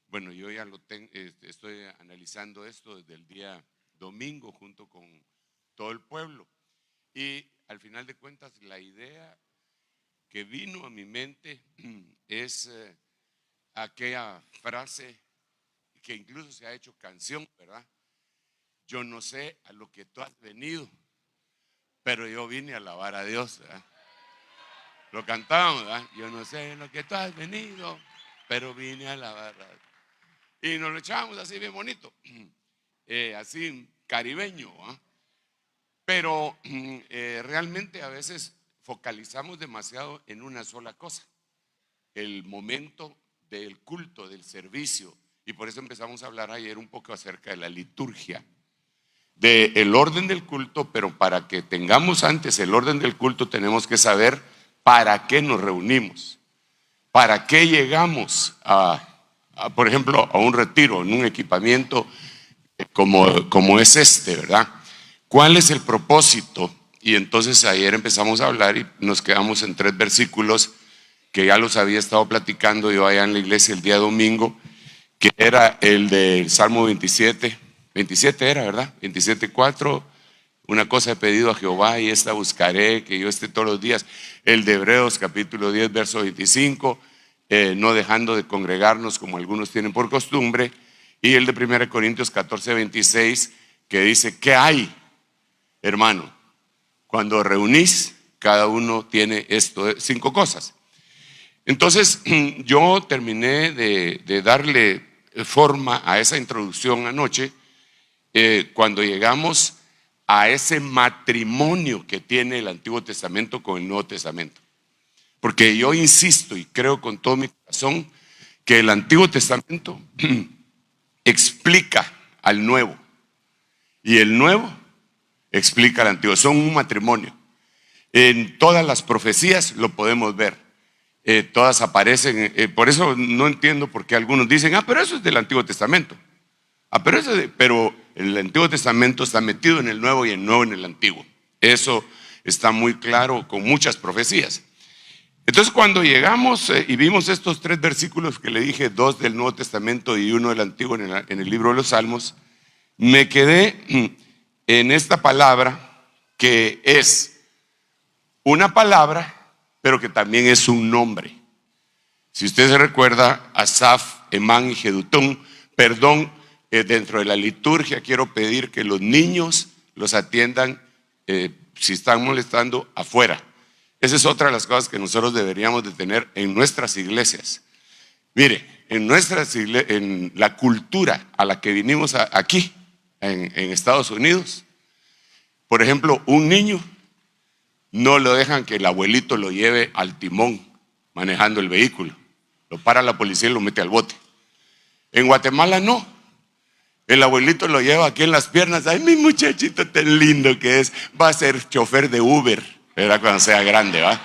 Bueno, yo ya estoy analizando esto desde el día domingo junto con todo el pueblo. Y al final de cuentas, la idea que vino a mi mente es aquella frase que incluso se ha hecho canción, ¿verdad? Yo no sé a lo que tú has venido, pero yo vine a alabar a Dios, ¿verdad? Lo cantábamos, ¿verdad? Yo no sé a lo que tú has venido, pero vine a alabar a Dios. Y nos lo echábamos así bien bonito, así caribeño, ¿eh? Pero realmente a veces focalizamos demasiado en una sola cosa, el momento del culto, del servicio. Y por eso empezamos a hablar ayer un poco acerca de la liturgia, del orden del culto, pero para que tengamos antes el orden del culto tenemos que saber para qué nos reunimos, para qué llegamos por ejemplo, a un retiro, en un equipamiento como es este, ¿verdad? ¿Cuál es el propósito? Y entonces ayer empezamos a hablar y nos quedamos en 3 versículos que ya los había estado platicando yo allá en la iglesia el día domingo, que era el del Salmo 27 era, ¿verdad? 27:4, una cosa he pedido a Jehová y esta buscaré, que yo esté todos los días. El de Hebreos capítulo 10, verso 25, no dejando de congregarnos como algunos tienen por costumbre. Y el de 1 Corintios 14, 26, que dice, ¿qué hay, hermano? Cuando reunís, cada uno tiene 5 cosas. Entonces yo terminé de darle forma a esa introducción anoche, cuando llegamos a ese matrimonio que tiene el Antiguo Testamento con el Nuevo Testamento. Porque yo insisto y creo con todo mi corazón que el Antiguo Testamento explica al Nuevo y el Nuevo explica al Antiguo. Son un matrimonio. En todas las profecías lo podemos ver. Todas aparecen. Por eso no entiendo por qué algunos dicen, pero eso es del Antiguo Testamento. Pero el Antiguo Testamento está metido en el Nuevo y el Nuevo en el Antiguo. Eso está muy claro con muchas profecías. Entonces cuando llegamos y vimos estos 3 versículos que le dije, 2 del Nuevo Testamento y 1 del Antiguo en el libro de los Salmos, me quedé en esta palabra que es una palabra, pero que también es un nombre. Si usted se recuerda, Asaf, Emán y Jedutún, dentro de la liturgia quiero pedir que los niños los atiendan si están molestando afuera. Esa es otra de las cosas que nosotros deberíamos de tener en nuestras iglesias. Mire, en la cultura a la que vinimos aquí, en Estados Unidos, por ejemplo, un niño no lo dejan que el abuelito lo lleve al timón manejando el vehículo. Lo para la policía y lo mete al bote. En Guatemala no. El abuelito lo lleva aquí en las piernas. Ay, mi muchachito tan lindo que es. Va a ser chofer de Uber, ¿verdad? Cuando sea grande, ¿va?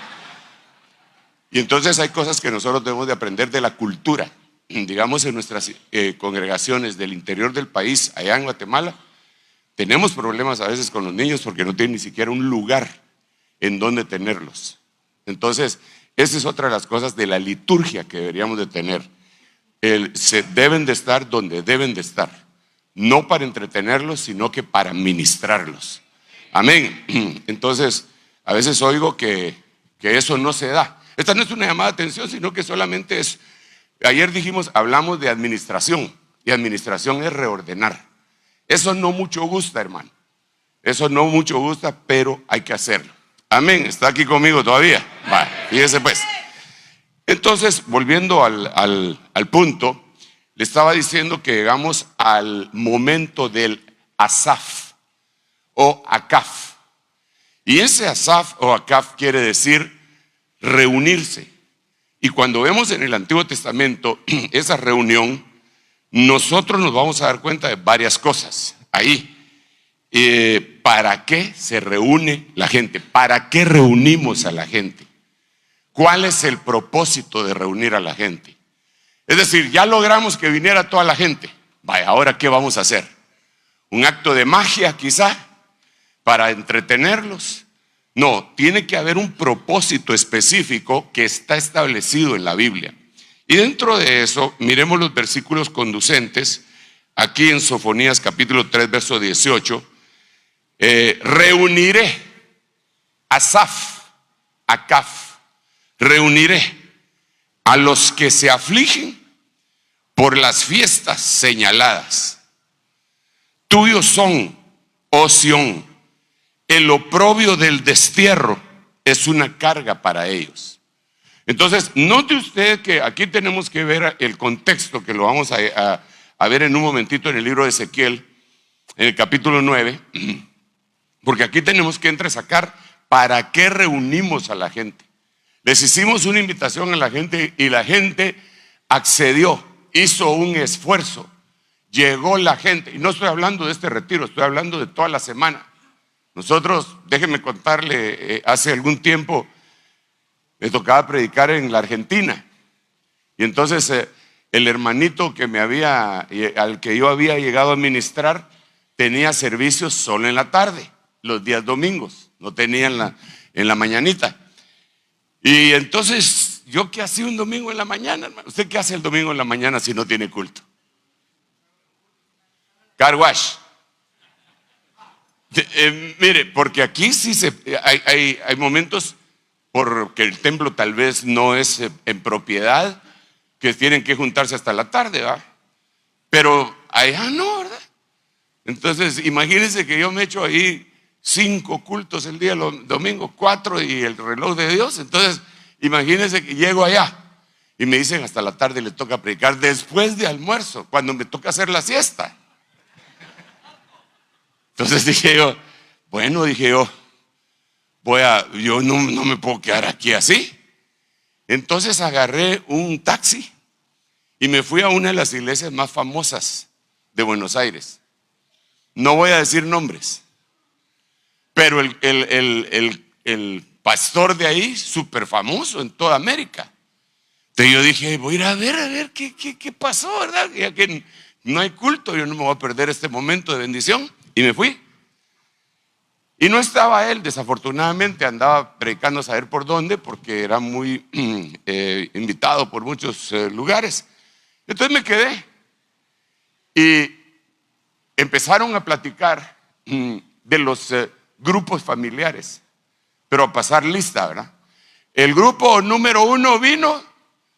Y entonces hay cosas que nosotros debemos de aprender de la cultura. Digamos, en nuestras congregaciones del interior del país, allá en Guatemala, tenemos problemas a veces con los niños porque no tienen ni siquiera un lugar en donde tenerlos. Entonces, esa es otra de las cosas de la liturgia que deberíamos de tener. Se deben de estar donde deben de estar. No para entretenerlos, sino que para ministrarlos. Amén. Entonces, a veces oigo que eso no se da. Esta no es una llamada de atención, sino que solamente es. Ayer hablamos de administración, y administración es reordenar. Eso no mucho gusta, hermano. Eso no mucho gusta, pero hay que hacerlo. Amén. ¿Está aquí conmigo todavía? Vale, fíjese pues. Entonces, volviendo al punto, le estaba diciendo que llegamos al momento del Asaf o Acaf. Y ese Asaf o Acaf quiere decir reunirse. Y cuando vemos en el Antiguo Testamento esa reunión, nosotros nos vamos a dar cuenta de varias cosas ahí. ¿Para qué se reúne la gente? ¿Para qué reunimos a la gente? ¿Cuál es el propósito de reunir a la gente? Es decir, ya logramos que viniera toda la gente. Vaya, ¿ahora qué vamos a hacer? ¿Un acto de magia quizá para entretenerlos? No, tiene que haber un propósito específico que está establecido en la Biblia. Y dentro de eso, miremos los versículos conducentes. Aquí en Sofonías capítulo 3, verso 18. Reuniré, Asaf, Acaf, reuniré a los que se afligen por las fiestas señaladas. Tuyos son, oh Sión, el oprobio del destierro es una carga para ellos. Entonces, note usted que aquí tenemos que ver el contexto, que lo vamos a ver en un momentito en el libro de Ezequiel, en el capítulo 9, porque aquí tenemos que entresacar para qué reunimos a la gente. Les hicimos una invitación a la gente y la gente accedió, hizo un esfuerzo, llegó la gente. Y no estoy hablando de este retiro, estoy hablando de toda la semana. Nosotros, déjenme contarle, hace algún tiempo me tocaba predicar en la Argentina. Y entonces el hermanito al que yo había llegado a ministrar tenía servicios solo en la tarde, los días domingos, no tenía en la mañanita. Y entonces, ¿yo qué hacía un domingo en la mañana, hermano? ¿Usted qué hace el domingo en la mañana si no tiene culto? Car wash. Mire, porque aquí sí hay momentos, porque el templo tal vez no es en propiedad, que tienen que juntarse hasta la tarde, ¿verdad? Pero allá no, ¿verdad? Entonces, imagínense que yo me echo ahí 5 cultos el día domingo, 4 y el reloj de Dios. Entonces, imagínense que llego allá y me dicen hasta la tarde le toca predicar después de almuerzo, cuando me toca hacer la siesta. Entonces dije yo, yo no me puedo quedar aquí así. Entonces agarré un taxi y me fui a una de las iglesias más famosas de Buenos Aires. No voy a decir nombres, pero el pastor de ahí, súper famoso en toda América. Entonces yo dije, voy a ir a ver qué pasó, ¿verdad? Ya que no hay culto, yo no me voy a perder este momento de bendición. Y me fui. Y no estaba él, desafortunadamente, andaba predicando a saber por dónde, porque era muy invitado por muchos lugares. Entonces me quedé. Y empezaron a platicar de los grupos familiares, pero a pasar lista, ¿verdad? El grupo número 1 vino.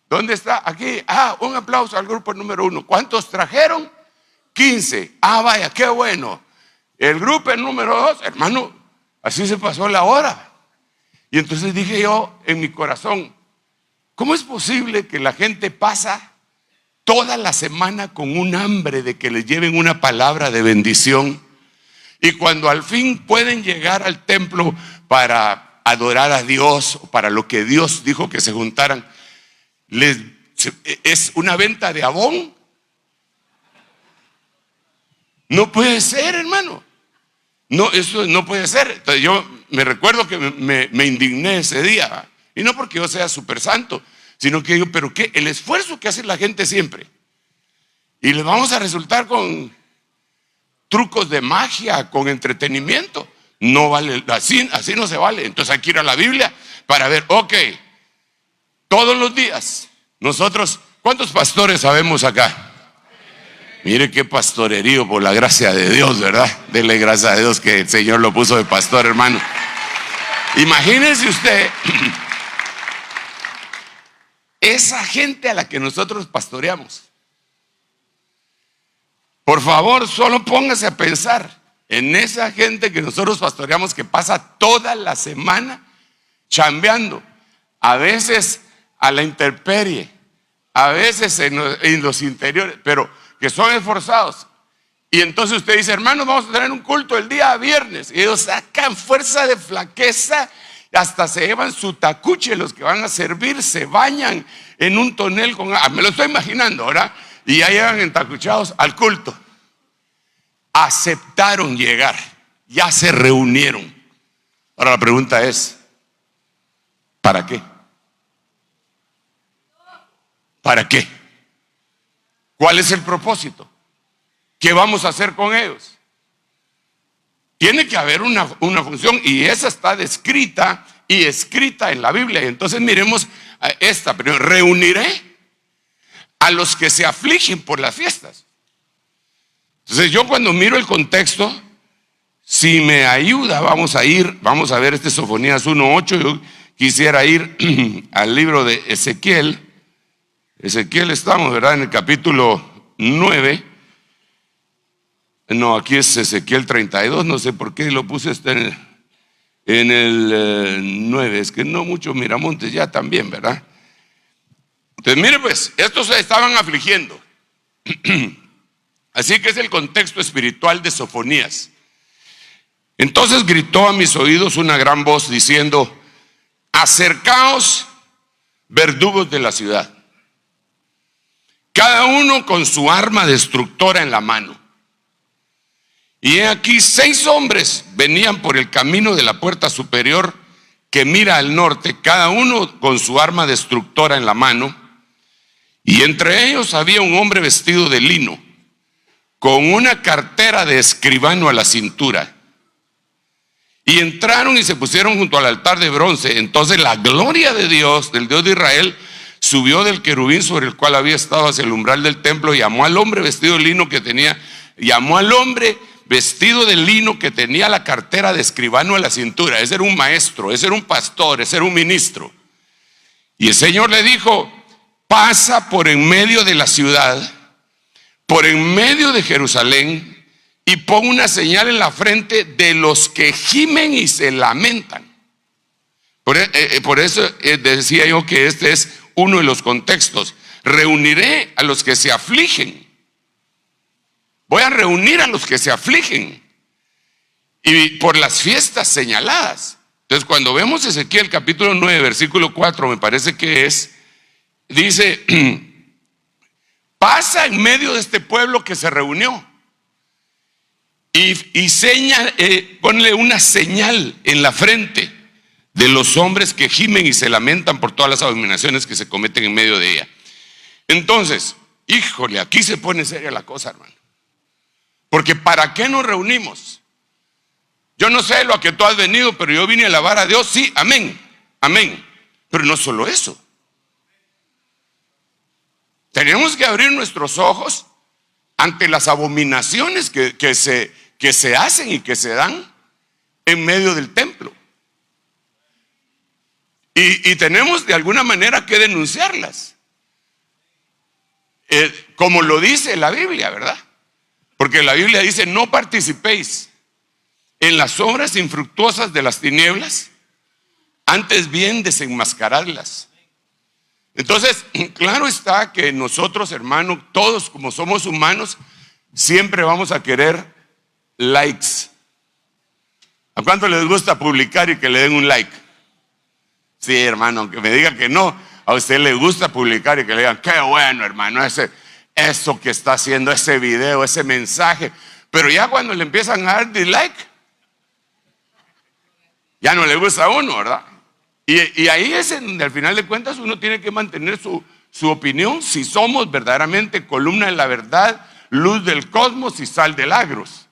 ¿Dónde está? Aquí. Un aplauso al grupo número 1. ¿Cuántos trajeron? 15. Vaya, qué bueno. El grupo número 2, hermano, así se pasó la hora. Y entonces dije yo en mi corazón, ¿cómo es posible que la gente pasa toda la semana con un hambre de que les lleven una palabra de bendición? Y cuando al fin pueden llegar al templo para adorar a Dios, o para lo que Dios dijo que se juntaran, es una venta de abón. No puede ser, hermano. No, eso no puede ser. Entonces yo me recuerdo que me indigné ese día. Y no porque yo sea súper santo, sino que yo, pero qué, el esfuerzo que hace la gente siempre. Y le vamos a resultar con trucos de magia, con entretenimiento. No vale, así no se vale. Entonces hay que ir a la Biblia para ver, todos los días, nosotros, ¿cuántos pastores sabemos acá? Mire qué pastorerío, por la gracia de Dios, ¿verdad? Dele gracias a Dios que el Señor lo puso de pastor, hermano. Imagínense usted, esa gente a la que nosotros pastoreamos. Por favor, solo póngase a pensar en esa gente que nosotros pastoreamos, que pasa toda la semana chambeando, a veces a la intemperie, a veces en los interiores, pero que son esforzados. Y entonces usted dice, hermanos, vamos a tener un culto el día viernes. Y ellos sacan fuerza de flaqueza, hasta se llevan su tacuche, los que van a servir, se bañan en un tonel con agua. Me lo estoy imaginando, ¿verdad? Y ya llegan entacuchados al culto. Aceptaron llegar, ya se reunieron. Ahora la pregunta es, ¿para qué? ¿Para qué? ¿Cuál es el propósito? ¿Qué vamos a hacer con ellos? Tiene que haber una función, y esa está descrita y escrita en la Biblia. Entonces miremos esta, pero reuniré a los que se afligen por las fiestas. Entonces yo cuando miro el contexto, si me ayuda, vamos a ver este Sofonías 1:8. Yo quisiera ir al libro de Ezequiel. Ezequiel estamos, ¿verdad? En el capítulo 9. No, aquí es Ezequiel 32, no sé por qué lo puse en el 9, es que no mucho Miramontes ya también, ¿verdad? Entonces mire pues, estos se estaban afligiendo. Así que es el contexto espiritual de Sofonías. Entonces gritó a mis oídos una gran voz diciendo: acercaos, verdugos de la ciudad, cada uno con su arma destructora en la mano. Y he aquí 6 hombres venían por el camino de la puerta superior que mira al norte, cada uno con su arma destructora en la mano. Y entre ellos había un hombre vestido de lino, con una cartera de escribano a la cintura. Y entraron y se pusieron junto al altar de bronce. Entonces la gloria de Dios, del Dios de Israel, subió del querubín sobre el cual había estado hacia el umbral del templo. Llamó al hombre vestido de lino que tenía la cartera de escribano a la cintura. Ese era un maestro, ese era un pastor, ese era un ministro. Y el Señor le dijo: pasa por en medio de la ciudad, por en medio de Jerusalén, y pon una señal en la frente de los que gimen y se lamentan. Por eso decía yo que este es uno de los contextos. Reuniré a los que se afligen. Voy a reunir a los que se afligen. Y por las fiestas señaladas. Entonces cuando vemos Ezequiel capítulo 9, versículo 4, me parece que dice: pasa en medio de este pueblo que se reunió. Y ponle una señal en la frente de los hombres que gimen y se lamentan por todas las abominaciones que se cometen en medio de ella. Entonces, híjole, aquí se pone seria la cosa, hermano. Porque ¿para qué nos reunimos? Yo no sé lo a que tú has venido, pero yo vine a alabar a Dios, sí, amén, amén. Pero no solo eso. Tenemos que abrir nuestros ojos ante las abominaciones que se hacen y que se dan en medio del templo. Y tenemos de alguna manera que denunciarlas. Como lo dice la Biblia, ¿verdad? Porque la Biblia dice: no participéis en las obras infructuosas de las tinieblas, antes bien desenmascaradlas. Entonces, claro está que nosotros, hermanos, todos como somos humanos, siempre vamos a querer likes. ¿A cuánto les gusta publicar y que le den un like? Sí, hermano, aunque me diga que no, a usted le gusta publicar y que le digan: qué bueno, hermano, eso que está haciendo, ese video, ese mensaje. Pero ya cuando le empiezan a dar dislike, ya no le gusta a uno, ¿verdad? Y ahí es en donde al final de cuentas uno tiene que mantener su opinión, si somos verdaderamente columna de la verdad, luz del cosmos y sal del agros.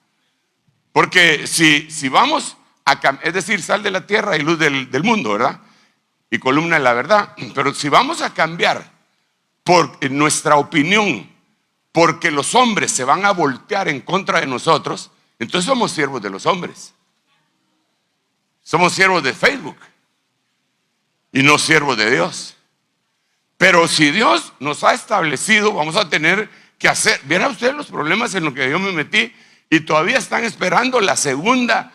Porque si vamos es decir, sal de la tierra y luz del mundo, ¿verdad? Y columna de la verdad. Pero si vamos a cambiar por nuestra opinión, porque los hombres se van a voltear en contra de nosotros, entonces somos siervos de los hombres. Somos siervos de Facebook y no siervos de Dios. Pero si Dios nos ha establecido, vamos a tener que hacer. Vieran ustedes los problemas en los que yo me metí y todavía están esperando la segunda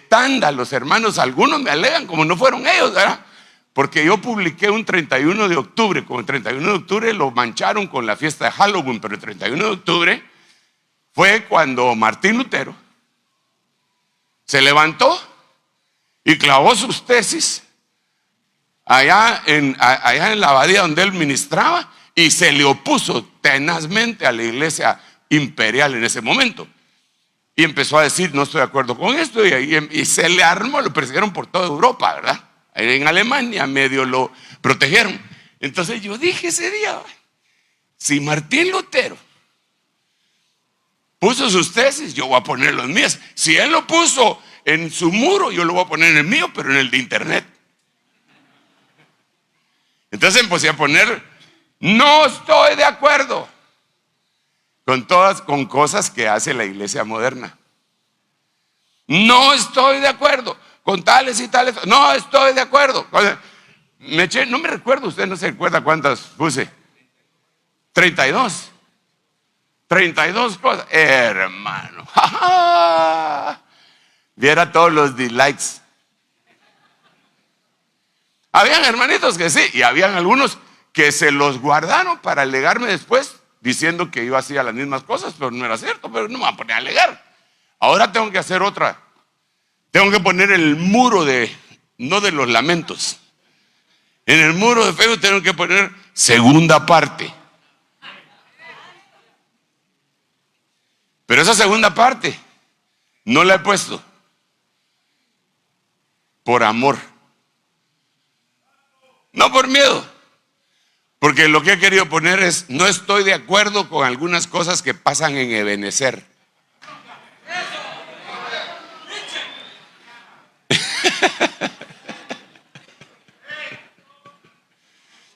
tanda. Los hermanos, algunos me alegan como no fueron ellos, ¿verdad? Porque yo publiqué un 31 de octubre. Como el 31 de octubre lo mancharon con la fiesta de Halloween, pero el 31 de octubre fue cuando Martín Lutero se levantó y clavó sus tesis allá en la abadía donde él ministraba y se le opuso tenazmente a la iglesia imperial en ese momento. Y empezó a decir: no estoy de acuerdo con esto, y se le armó, lo persiguieron por toda Europa, ¿verdad? En Alemania medio lo protegieron. Entonces yo dije ese día: si Martín Lutero puso sus tesis, yo voy a poner las mías. Si él lo puso en su muro, yo lo voy a poner en el mío, pero en el de internet. Entonces empecé a poner No estoy de acuerdo con cosas que hace la iglesia moderna. No estoy de acuerdo con tales y tales. No estoy de acuerdo. No me recuerdo, usted no se recuerda cuántas puse. 32. 32 cosas. Hermano. Viera todos los dislikes. Habían hermanitos que sí, y habían algunos que se los guardaron para alegarme después, diciendo que yo hacía las mismas cosas, pero no era cierto, pero no me voy a poner a alegar. Ahora tengo que hacer otra. Tengo que poner el muro no de los lamentos. En el muro de Facebook tengo que poner segunda parte. Pero esa segunda parte no la he puesto por amor. No por miedo. Porque lo que he querido poner es, no estoy de acuerdo con algunas cosas que pasan en Ebenezer.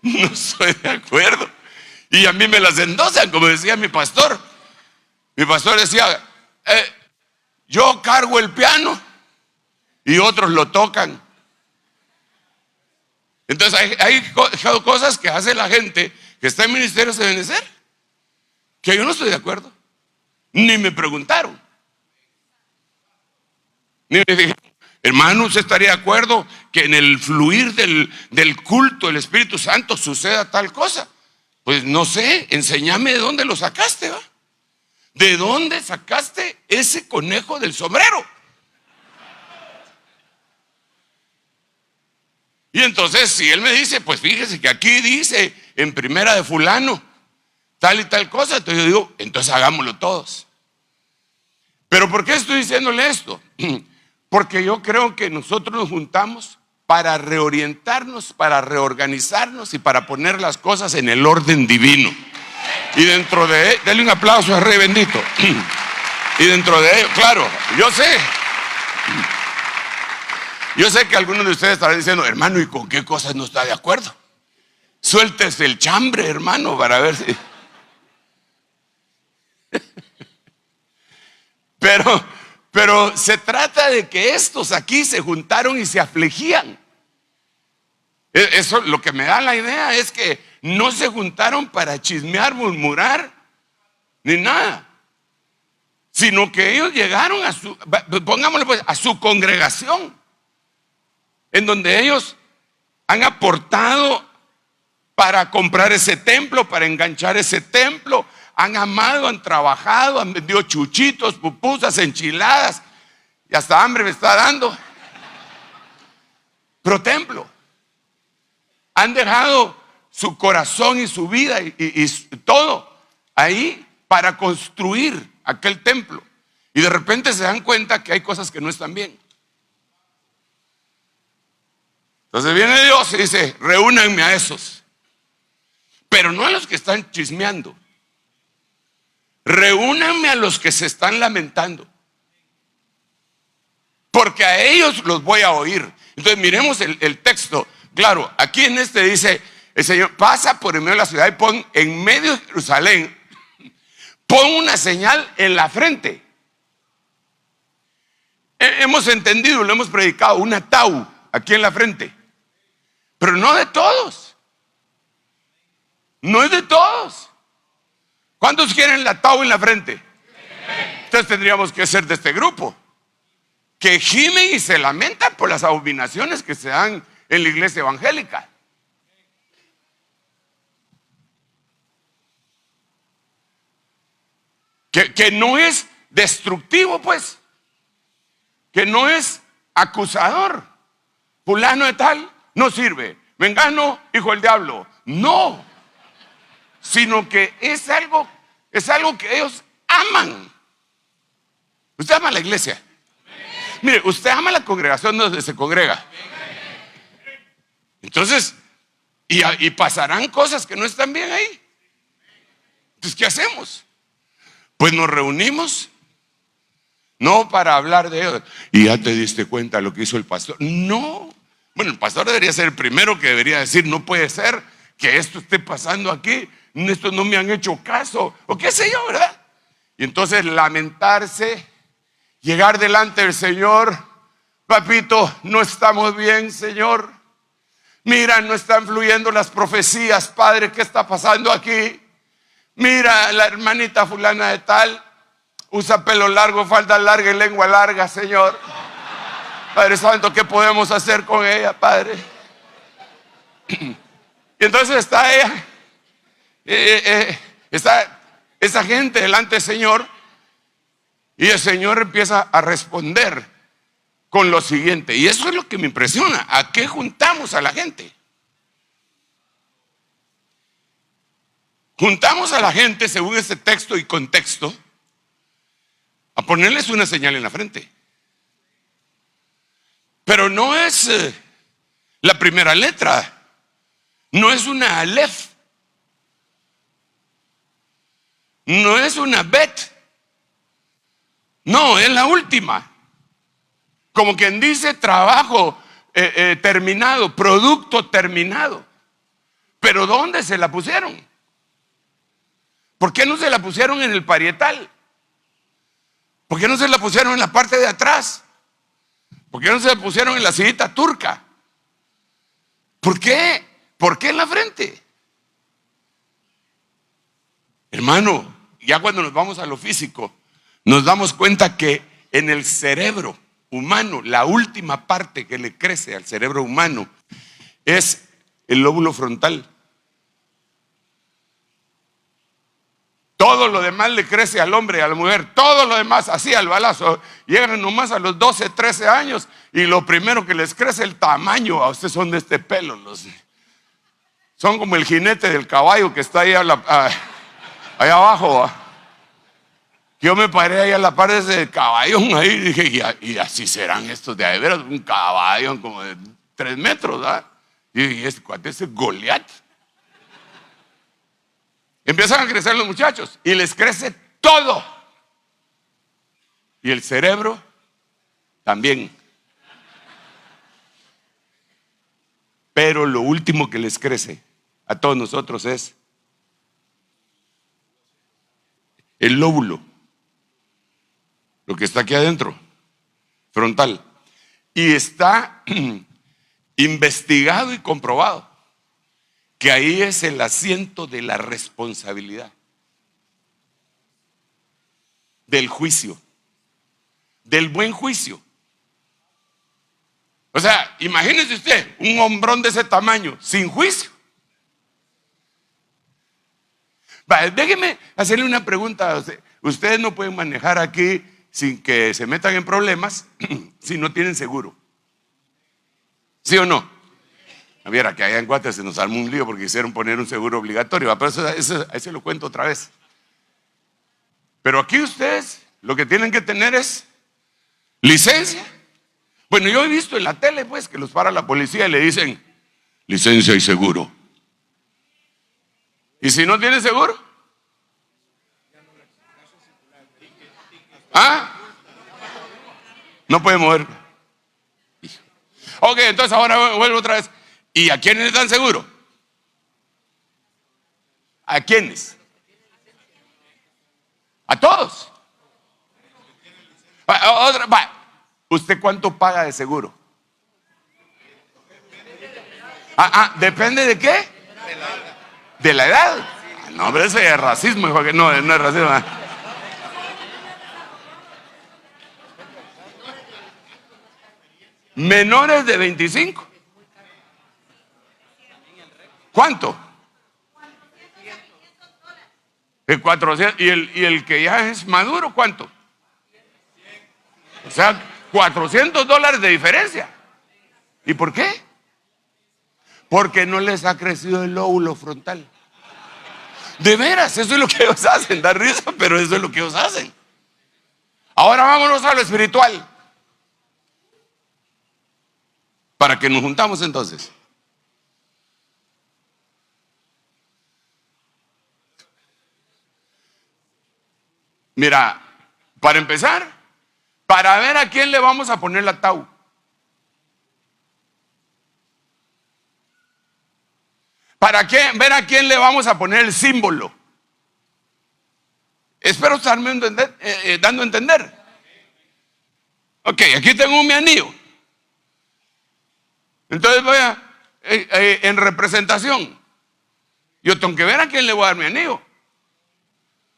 No estoy de acuerdo. Y a mí me las endosan, como decía mi pastor. Mi pastor decía, yo cargo el piano y otros lo tocan. Entonces hay cosas que hace la gente que está en ministerios de Ebenezer que yo no estoy de acuerdo. Ni me preguntaron. Ni me dijeron, hermano, ¿usted estaría de acuerdo que en el fluir del culto del Espíritu Santo suceda tal cosa? Pues no sé, enséñame de dónde lo sacaste, ¿va? ¿De dónde sacaste ese conejo del sombrero? Y entonces si él me dice, pues fíjese que aquí dice en primera de fulano tal y tal cosa, entonces yo digo, entonces hagámoslo todos. Pero ¿por qué estoy diciéndole esto? Porque yo creo que nosotros nos juntamos para reorientarnos, para reorganizarnos y para poner las cosas en el orden divino. Y dentro de él, denle un aplauso al Rey bendito. Y dentro de ello, claro, yo sé que algunos de ustedes estarán diciendo, hermano, ¿y con qué cosas no está de acuerdo? Suéltese el chambre, hermano, para ver si... Pero se trata de que estos aquí se juntaron y se afligían. Eso, lo que me da la idea es que no se juntaron para chismear, murmurar, ni nada, sino que ellos llegaron pongámosle pues, a su congregación, en donde ellos han aportado para comprar ese templo, para enganchar ese templo. Han amado, han trabajado, han vendido chuchitos, pupusas, enchiladas, y hasta hambre me está dando. Pro templo. Han dejado su corazón y su vida y todo ahí para construir aquel templo. Y de repente se dan cuenta que hay cosas que no están bien. Entonces viene Dios y dice, reúnanme a esos. Pero no a los que están chismeando. Reúnanme a los que se están lamentando, porque a ellos los voy a oír. Entonces miremos el texto. Claro, aquí en este dice, el Señor pasa por en medio de la ciudad y pon en medio de Jerusalén, pon una señal en la frente. Hemos entendido, lo hemos predicado, una tau aquí en la frente, pero no de todos. No es de todos. ¿Cuántos quieren la tau en la frente? Entonces tendríamos que ser de este grupo, que gimen y se lamentan por las abominaciones que se dan en la iglesia evangélica. Que no es destructivo, pues, que no es acusador. Fulano de tal no sirve, mengano, hijo del diablo. No, sino que es algo que ellos aman. Usted ama la iglesia. Mire, usted ama la congregación donde se congrega. Entonces, y pasarán cosas que no están bien ahí. Entonces, ¿qué hacemos? Pues nos reunimos, no para hablar de ellos. Y ya te diste cuenta de lo que hizo el pastor. No. Bueno, el pastor debería ser el primero que debería decir, no puede ser que esto esté pasando aquí, estos no me han hecho caso, o qué sé yo, ¿verdad? Y entonces lamentarse, llegar delante del Señor, papito, no estamos bien, Señor. Mira, no están fluyendo las profecías, Padre, ¿qué está pasando aquí? Mira, la hermanita fulana de tal usa pelo largo, falda larga y lengua larga, Señor. Padre Santo, ¿qué podemos hacer con ella, Padre? Y entonces está ella, está esa gente delante del Señor, y el Señor empieza a responder con lo siguiente. Y eso es lo que me impresiona. ¿A qué juntamos a la gente? Juntamos a la gente, según este texto y contexto, a ponerles una señal en la frente. Pero no es la primera letra, no es una alef, no es una bet, no, es la última. Como quien dice, trabajo terminado, producto terminado. Pero ¿dónde se la pusieron? ¿Por qué no se la pusieron en el parietal? ¿Por qué no se la pusieron en la parte de atrás? ¿Por qué no se la pusieron en la sillita turca? ¿Por qué? ¿Por qué en la frente? Hermano, ya cuando nos vamos a lo físico, nos damos cuenta que en el cerebro humano, la última parte que le crece al cerebro humano es el lóbulo frontal. Todo lo demás le crece al hombre y a la mujer, todo lo demás así al balazo. Llegan nomás a los 12, 13 años y lo primero que les crece es el tamaño. A ustedes son de este pelo, son como el jinete del caballo que está ahí allá abajo. Yo me paré ahí a la par de ese caballón ahí y dije, y así serán estos de ahí, veras, un caballón como de 3 metros, ¿verdad? Y dije, este cuate es Goliat. Empiezan a crecer los muchachos y les crece todo. Y el cerebro también. Pero lo último que les crece a todos nosotros es el lóbulo, lo que está aquí adentro, frontal. Y está investigado y comprobado que ahí es el asiento de la responsabilidad, del juicio, del buen juicio. O sea, imagínese usted un hombrón de ese tamaño, sin juicio. Vale, déjeme hacerle una pregunta a usted. Ustedes no pueden manejar aquí sin que se metan en problemas si no tienen seguro. ¿Sí o no? Viera que allá en Guate se nos armó un lío porque quisieron poner un seguro obligatorio, pero eso lo cuento otra vez. Pero aquí ustedes lo que tienen que tener es licencia. Bueno, yo he visto en la tele pues que los para la policía y le dicen licencia y seguro. ¿Y si no tiene seguro? ¿Ah? No puede mover. Ok, entonces ahora vuelvo otra vez. ¿Y a quiénes les dan seguro? ¿A quiénes? A todos. ¿Usted cuánto paga de seguro? ¿Depende de qué? ¿De la edad? No, pero ese es racismo, hijo, que no es racismo. Menores de 25. ¿Cuánto? El 400. ¿Y el que ya es maduro, cuánto? O sea, $400 de diferencia. ¿Y por qué? Porque no les ha crecido el lóbulo frontal. De veras, eso es lo que ellos hacen. Da risa, pero eso es lo que ellos hacen. Ahora vámonos a lo espiritual. ¿Para que nos juntamos entonces? Mira, para empezar, para ver a quién le vamos a poner la tau. ¿Para qué? Ver a quién le vamos a poner el símbolo. Espero estarme dando a entender. Ok, aquí tengo mi anillo. Entonces voy en representación. Yo tengo que ver a quién le voy a dar mi anillo.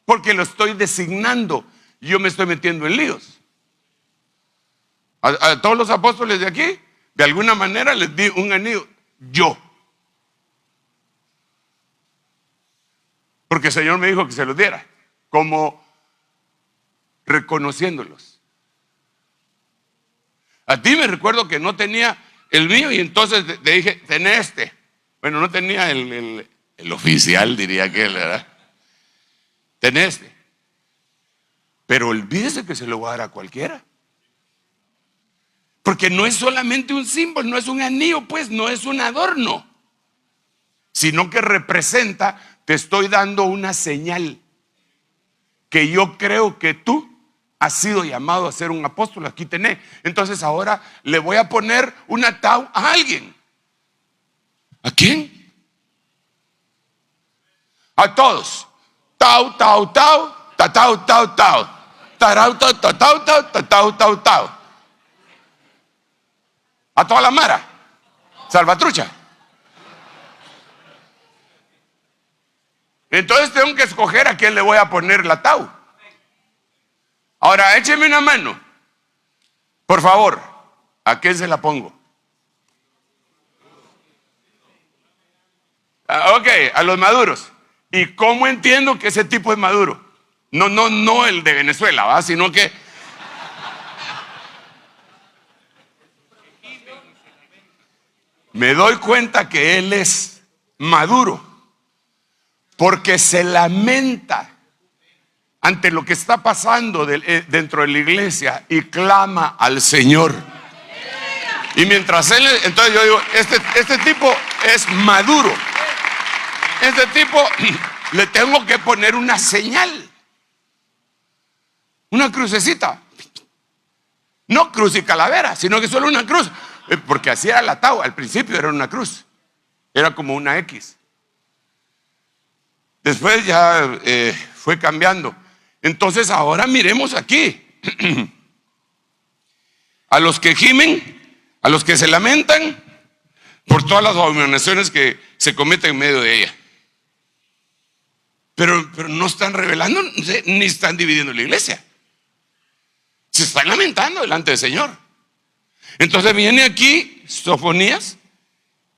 Porque lo estoy designando. Yo me estoy metiendo en líos. A todos los apóstoles de aquí, de alguna manera les di un anillo. Yo. Porque el Señor me dijo que se los diera. Como reconociéndolos. A ti me recuerdo que no tenía el mío y entonces te dije, ten este. Bueno, no tenía el oficial, diría que él, ¿verdad? Ten este. Pero olvídese que se lo voy a dar a cualquiera. Porque no es solamente un símbolo, no es un anillo, pues, no es un adorno. Sino que representa, te estoy dando una señal. Que yo creo que tú has sido llamado a ser un apóstol. Aquí tenés. Entonces ahora le voy a poner una tau a alguien. ¿A quién? A todos. Tau, tau, tau, ta, tau, tau, tau. Tarau, tau, tau, tau, tau, ta, tau, tau, tau. A toda la mara. Salvatrucha. Entonces tengo que escoger a quién le voy a poner la tau. Ahora écheme una mano. Por favor. ¿A quién se la pongo? Ok, a los maduros. ¿Y cómo entiendo que ese tipo es maduro? No el de Venezuela, ¿va? Sino que me doy cuenta que él es maduro porque se lamenta ante lo que está pasando dentro de la iglesia y clama al Señor. Y mientras él, entonces yo digo, este tipo es maduro. Este tipo le tengo que poner una señal, una crucecita. No cruz y calavera, sino que solo una cruz. Porque así era la tau, al principio era una cruz. Era como una X. Después ya fue cambiando. Entonces ahora miremos aquí. A los que gimen, a los que se lamentan por todas las abominaciones que se cometen en medio de ella. Pero no están revelando ni están dividiendo la iglesia. Se están lamentando delante del Señor. Entonces viene aquí Sofonías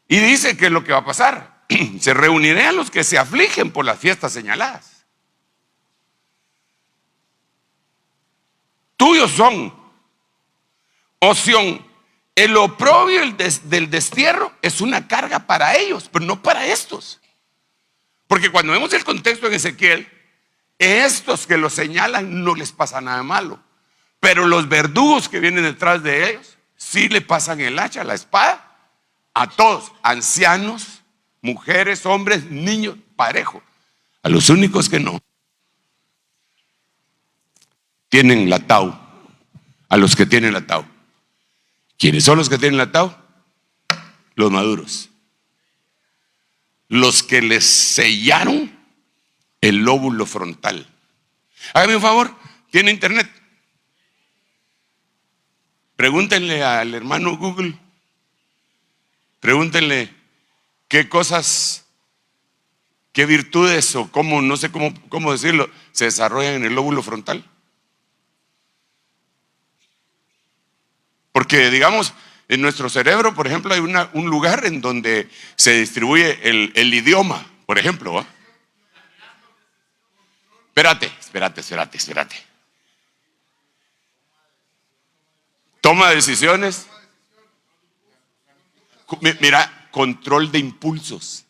y dice que es lo que va a pasar. Se reuniré a los que se afligen por las fiestas señaladas. Tuyos son, Sión, el oprobio del destierro es una carga para ellos, pero no para estos. Porque cuando vemos el contexto en Ezequiel, estos que lo señalan no les pasa nada malo. Pero los verdugos que vienen detrás de ellos, sí le pasan el hacha, la espada, a todos, ancianos, mujeres, hombres, niños, parejo. A los únicos que no tienen la tau, a los que tienen la tau. ¿Quiénes son los que tienen la tau? Los maduros. Los que les sellaron el lóbulo frontal. Hágame un favor, ¿tiene internet? Pregúntenle al hermano Google, pregúntenle qué cosas, qué virtudes o cómo, no sé cómo decirlo, se desarrollan en el lóbulo frontal. Porque digamos, en nuestro cerebro, por ejemplo, hay un lugar en donde se distribuye el idioma, por ejemplo, ¿va? Espérate. Toma decisiones. Mira, control de impulsos.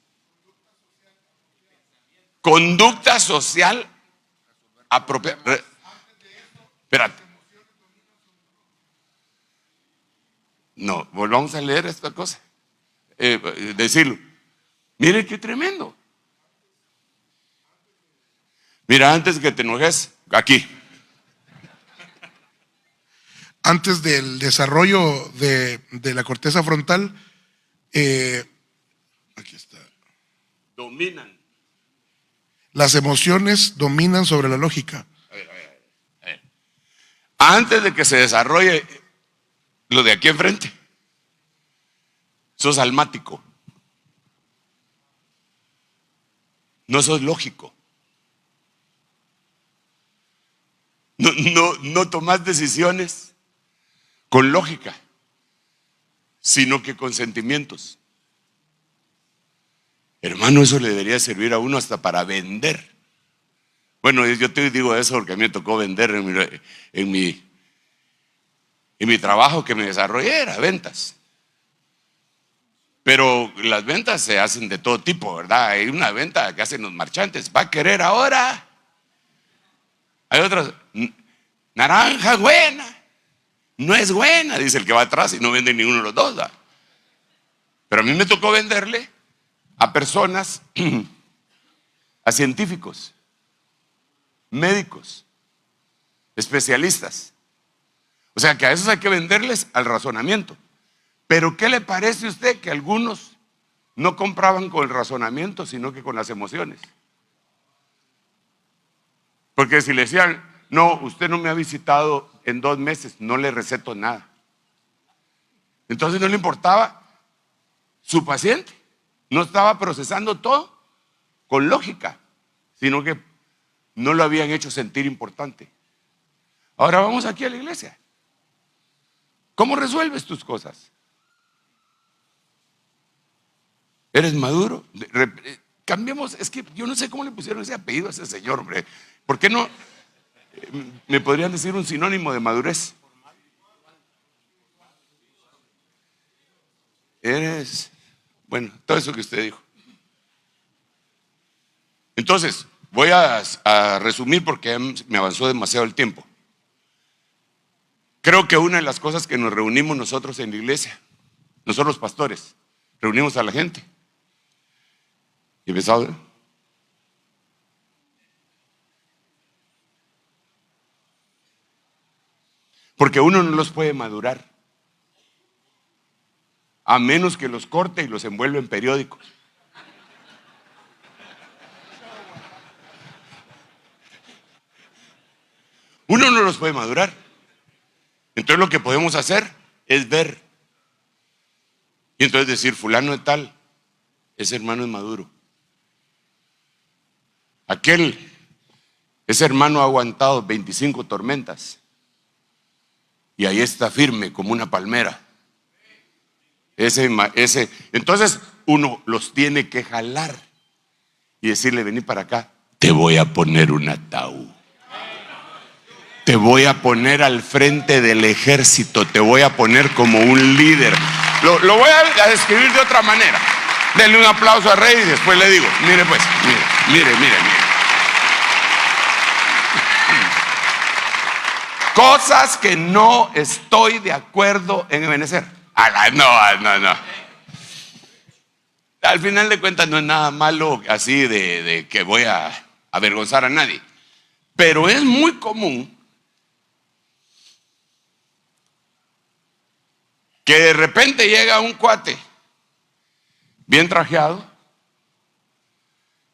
Conducta social apropiada. Espérate. No, volvamos a leer esta cosa. Decirlo. Mire qué tremendo. Mira, antes que te enojes, aquí. Antes del desarrollo de la corteza frontal, aquí está. dominan. Las emociones dominan sobre la lógica. A ver. Antes de que se desarrolle lo de aquí enfrente, sos almático. No sos lógico. No tomás decisiones con lógica, sino que con sentimientos. Hermano, eso le debería servir a uno hasta para vender. Bueno, yo te digo eso porque a mí me tocó vender en mi trabajo que me desarrollé, era ventas. Pero las ventas se hacen de todo tipo, ¿verdad? Hay una venta que hacen los marchantes. ¿Va a querer ahora? Hay otras. Naranja buena. No es buena, dice el que va atrás, y no vende ninguno de los dos, ¿verdad? Pero a mí me tocó venderle a personas, a científicos, médicos, especialistas. O sea que a esos hay que venderles al razonamiento. Pero ¿qué le parece a usted que algunos no compraban con el razonamiento, sino que con las emociones? Porque si le decían, no, usted no me ha visitado en 2 meses, no le receto nada. Entonces no le importaba su paciente. No estaba procesando todo con lógica, sino que no lo habían hecho sentir importante. Ahora vamos aquí a la iglesia. ¿Cómo resuelves tus cosas? ¿Eres maduro? Cambiemos, es que yo no sé cómo le pusieron ese apellido a ese señor, hombre. ¿Por qué no? ¿Me podrían decir un sinónimo de madurez? Eres, bueno, todo eso que usted dijo. Entonces, voy a resumir porque me avanzó demasiado el tiempo. Creo que una de las cosas que nos reunimos nosotros en la iglesia, nosotros los pastores, reunimos a la gente. Y empezamos, porque uno no los puede madurar, a menos que los corte y los envuelva en periódicos. Uno no los puede madurar. Entonces lo que podemos hacer es ver. Y entonces decir, fulano de tal, ese hermano es maduro. Ese hermano ha aguantado 25 tormentas. Y ahí está firme como una palmera. Entonces uno los tiene que jalar y decirle, vení para acá, te voy a poner un ataúd. Te voy a poner al frente del ejército, te voy a poner como un líder. Lo voy a describir de otra manera. Denle un aplauso al rey y después le digo, mire pues, mire. Cosas que no estoy de acuerdo en obedecer. No. Al final de cuentas no es nada malo así de que voy a avergonzar a nadie. Pero es muy común que de repente llega un cuate bien trajeado.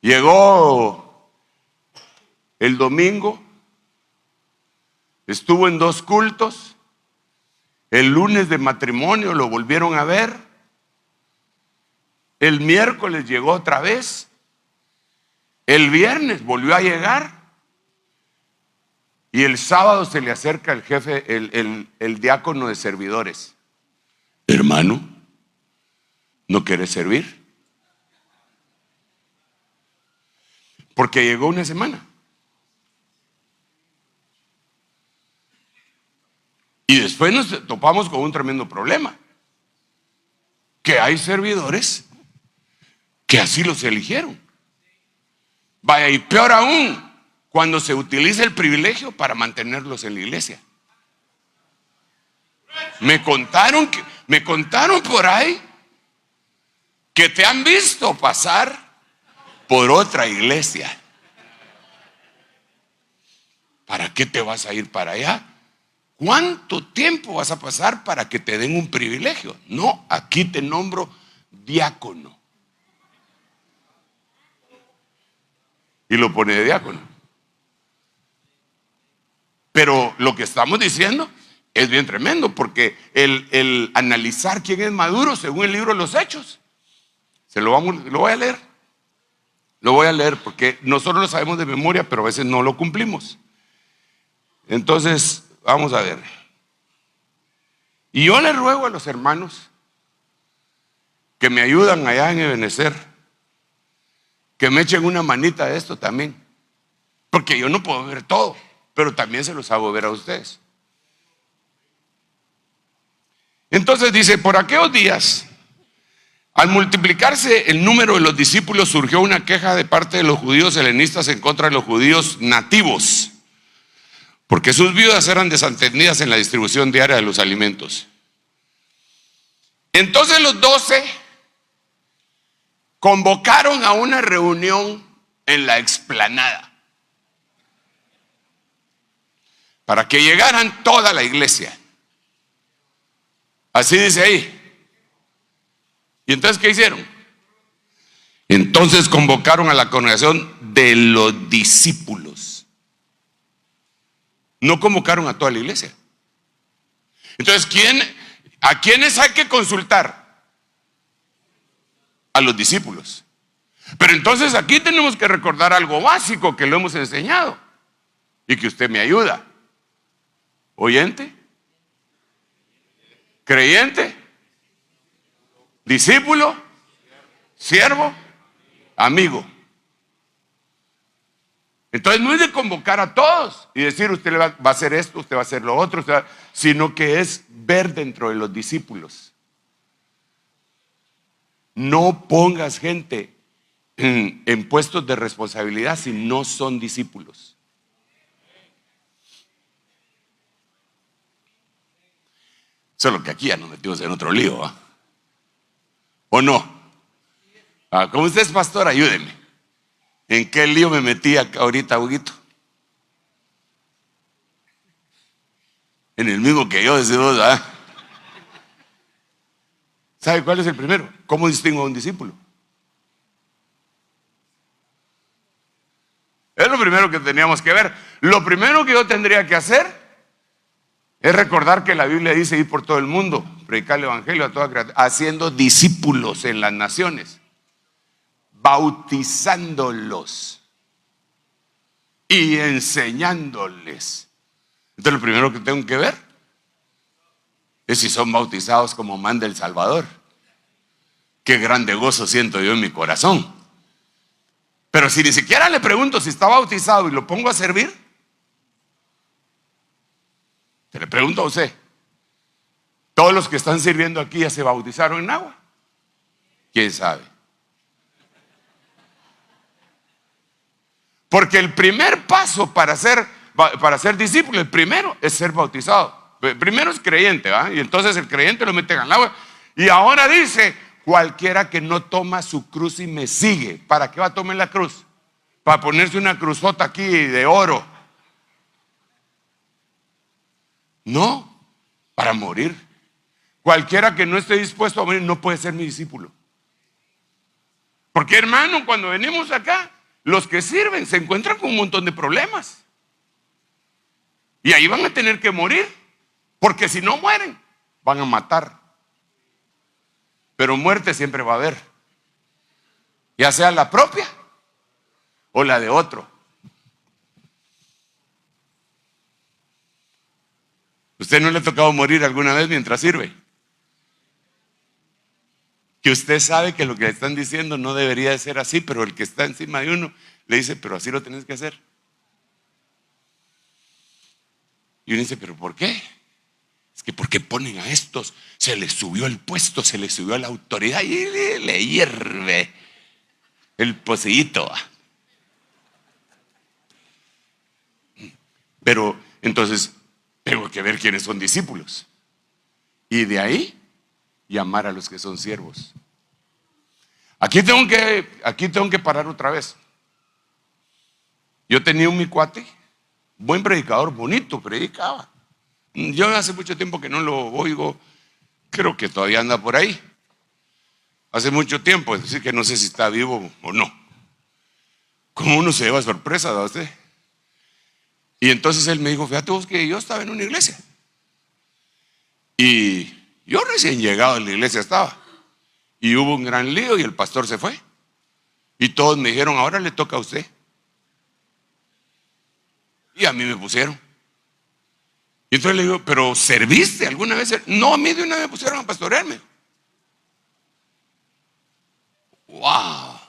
Llegó el domingo, estuvo en 2 cultos, el lunes de matrimonio lo volvieron a ver, el miércoles llegó otra vez, el viernes volvió a llegar y el sábado se le acerca el jefe, el diácono de servidores. Hermano, ¿no quieres servir? Porque llegó una semana. Y después nos topamos con un tremendo problema. Que hay servidores que así los eligieron. Vaya, y peor aún, cuando se utiliza el privilegio para mantenerlos en la iglesia. Me contaron por ahí que te han visto pasar por otra iglesia. ¿Para qué te vas a ir para allá? ¿Cuánto tiempo vas a pasar para que te den un privilegio? No, aquí te nombro diácono. y lo pone de diácono. Pero lo que estamos diciendo es bien tremendo, porque el analizar quién es maduro según el libro de los Hechos, lo voy a leer. Lo voy a leer porque nosotros lo sabemos de memoria, pero a veces no lo cumplimos. Entonces, vamos a ver. Y yo le ruego a los hermanos que me ayudan allá en Ebenecer, que me echen una manita de esto también, porque yo no puedo ver todo, pero también se los hago ver a ustedes. Entonces dice, por aquellos días, al multiplicarse el número de los discípulos, surgió una queja de parte de los judíos helenistas en contra de los judíos nativos, porque sus viudas eran desatendidas en la distribución diaria de los alimentos. Entonces los 12 convocaron a una reunión en la explanada para que llegaran toda la iglesia. Así dice ahí. ¿Y entonces qué hicieron? Entonces convocaron a la congregación de los discípulos. No convocaron a toda la iglesia. Entonces, ¿a quiénes hay que consultar? A los discípulos. Pero entonces aquí tenemos que recordar algo básico que lo hemos enseñado y que usted me ayuda. ¿Oyente? ¿Creyente? ¿Discípulo? ¿Siervo? ¿Amigo? Entonces no es de convocar a todos y decir usted va a hacer esto, usted va a hacer lo otro, sino que es ver dentro de los discípulos. No pongas gente en puestos de responsabilidad si no son discípulos. Solo que aquí ya nos metimos en otro lío, ¿eh? ¿O no? Como usted es pastor, ayúdeme. ¿En qué lío me metí ahorita, Huguito? En el mismo que yo, decimos, ¿ah? ¿Sabe cuál es el primero? ¿Cómo distingo a un discípulo? Es lo primero que teníamos que ver. Lo primero que yo tendría que hacer es recordar que la Biblia dice ir por todo el mundo, predicar el evangelio a toda criatura, haciendo discípulos en las naciones, bautizándolos y enseñándoles. Entonces lo primero que tengo que ver es si son bautizados como manda el Salvador. Qué grande gozo siento yo en mi corazón. Pero si ni siquiera le pregunto si está bautizado y lo pongo a servir, te le pregunto a usted, ¿todos los que están sirviendo aquí ya se bautizaron en agua? ¿Quién sabe? Porque el primer paso para ser discípulo, el primero es ser bautizado. Primero es creyente, ¿va? Y entonces el creyente lo meten al agua. Y ahora dice, cualquiera que no toma su cruz y me sigue. ¿Para qué va a tomar la cruz? Para ponerse una cruzota aquí de oro. No, para morir. Cualquiera que no esté dispuesto a morir no puede ser mi discípulo. Porque, hermano, cuando venimos acá, los que sirven se encuentran con un montón de problemas. Y ahí van a tener que morir. Porque si no mueren, van a matar. Pero muerte siempre va a haber. Ya sea la propia o la de otro. ¿Usted no le ha tocado morir alguna vez mientras sirve? Que usted sabe que lo que le están diciendo no debería de ser así, pero el que está encima de uno le dice, pero así lo tenés que hacer. Y uno dice, ¿pero por qué? Es que porque ponen a estos, se les subió el puesto, se les subió la autoridad y le hierve el poseíto. Pero entonces tengo que ver quiénes son discípulos. Y de ahí llamar a los que son siervos. Aquí tengo que parar otra vez. Yo tenía un mi cuate, buen predicador, bonito, predicaba. Yo hace mucho tiempo que no lo oigo, creo que todavía anda por ahí. Hace mucho tiempo, así que no sé si está vivo o no. Como uno se lleva sorpresa, ¿verdad usted? Y entonces él me dijo, fíjate vos que yo estaba en una iglesia. Y yo recién llegado a la iglesia estaba. Y hubo un gran lío y el pastor se fue. Y todos me dijeron, ahora le toca a usted. Y a mí me pusieron. Y entonces le digo, ¿pero serviste alguna vez? No, a mí de una vez me pusieron a pastorearme. ¡Wow!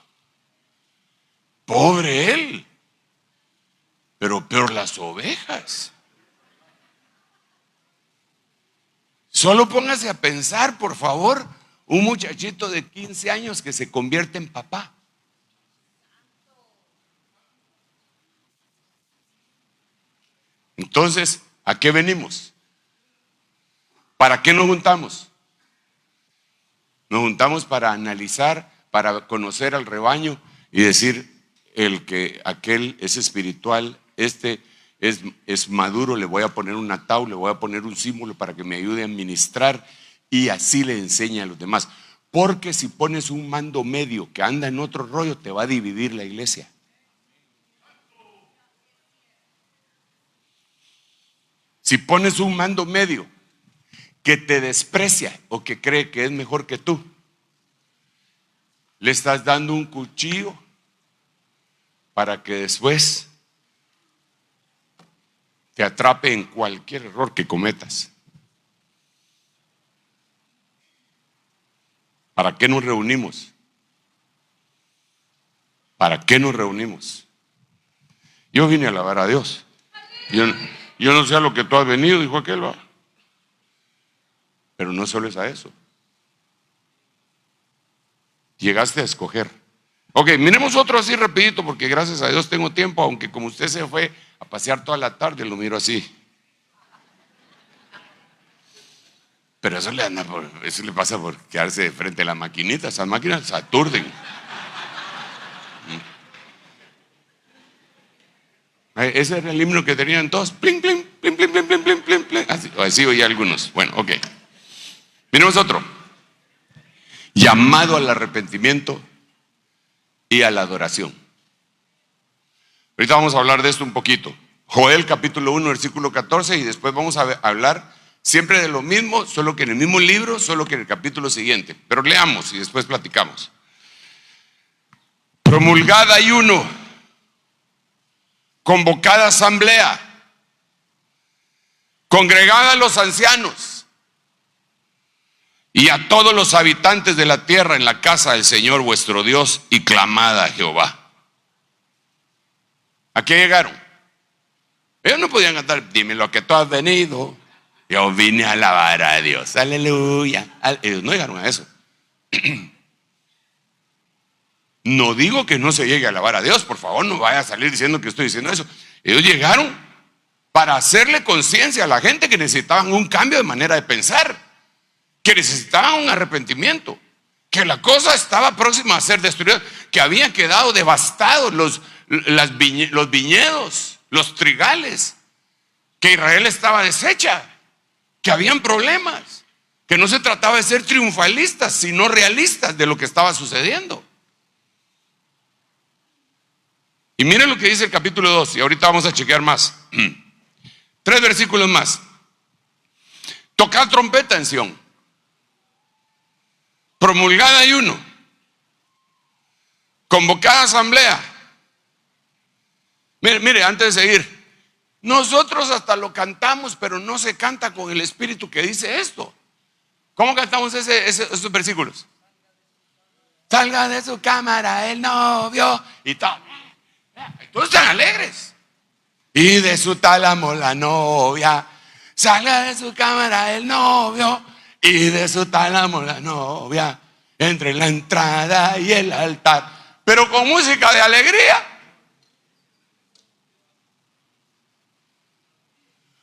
Pobre él. Pero peor las ovejas. Solo póngase a pensar, por favor, un muchachito de 15 años que se convierte en papá. Entonces, ¿a qué venimos? ¿Para qué nos juntamos? Nos juntamos para analizar, para conocer al rebaño y decir, aquel es espiritual, este es maduro, le voy a poner una tabla, le voy a poner un símbolo para que me ayude a ministrar, y así le enseña a los demás. Porque si pones un mando medio que anda en otro rollo, te va a dividir la iglesia. Si pones un mando medio que te desprecia o que cree que es mejor que tú, le estás dando un cuchillo para que después te atrape en cualquier error que cometas. ¿Para qué nos reunimos? ¿Para qué nos reunimos? Yo vine a alabar a Dios. Yo no sé a lo que tú has venido, dijo aquel, ¿va? Pero no solo es a eso. Llegaste a escoger. Ok, miremos otro así rapidito, porque gracias a Dios tengo tiempo, aunque como usted se fue a pasear toda la tarde, lo miro así. Pero eso le pasa por quedarse frente a la maquinita. Esas máquinas se aturden. Ese era el himno que tenían todos. Pling, pling, pling, pling, pling, pling, pling, pling, pling. Así oía algunos. Bueno, ok. Miremos otro. Llamado al arrepentimiento y a la adoración. Ahorita vamos a hablar de esto un poquito. Joel capítulo 1, versículo 14, y después vamos a hablar siempre de lo mismo, solo que en el mismo libro, solo que en el capítulo siguiente. Pero leamos y después platicamos. Promulgada ayuno, convocada asamblea, congregada a los ancianos y a todos los habitantes de la tierra en la casa del Señor vuestro Dios, y clamada a Jehová. ¿A qué llegaron? Ellos no podían cantar, dime lo que tú has venido. Yo vine a alabar a Dios, aleluya. Ellos no llegaron a eso. No digo que no se llegue a alabar a Dios, por favor, no vaya a salir diciendo que estoy diciendo eso. Ellos llegaron para hacerle conciencia a la gente que necesitaban un cambio de manera de pensar, que necesitaban un arrepentimiento, que la cosa estaba próxima a ser destruida, que habían quedado devastados los viñedos, los trigales, que Israel estaba deshecha, que habían problemas, que no se trataba de ser triunfalistas, sino realistas de lo que estaba sucediendo. Y miren lo que dice el capítulo 2, y ahorita vamos a chequear más. 3 versículos más. Tocad trompeta en Sión, promulgada ayuno, convocada asamblea. Mire, antes de seguir, nosotros hasta lo cantamos, pero no se canta con el espíritu que dice esto. ¿Cómo cantamos esos versículos? Salga de su cámara el novio y tal. Todos están alegres. Y de su tálamo la novia. Salga de su cámara el novio y de su tálamo la novia, entre la entrada y el altar, pero con música de alegría.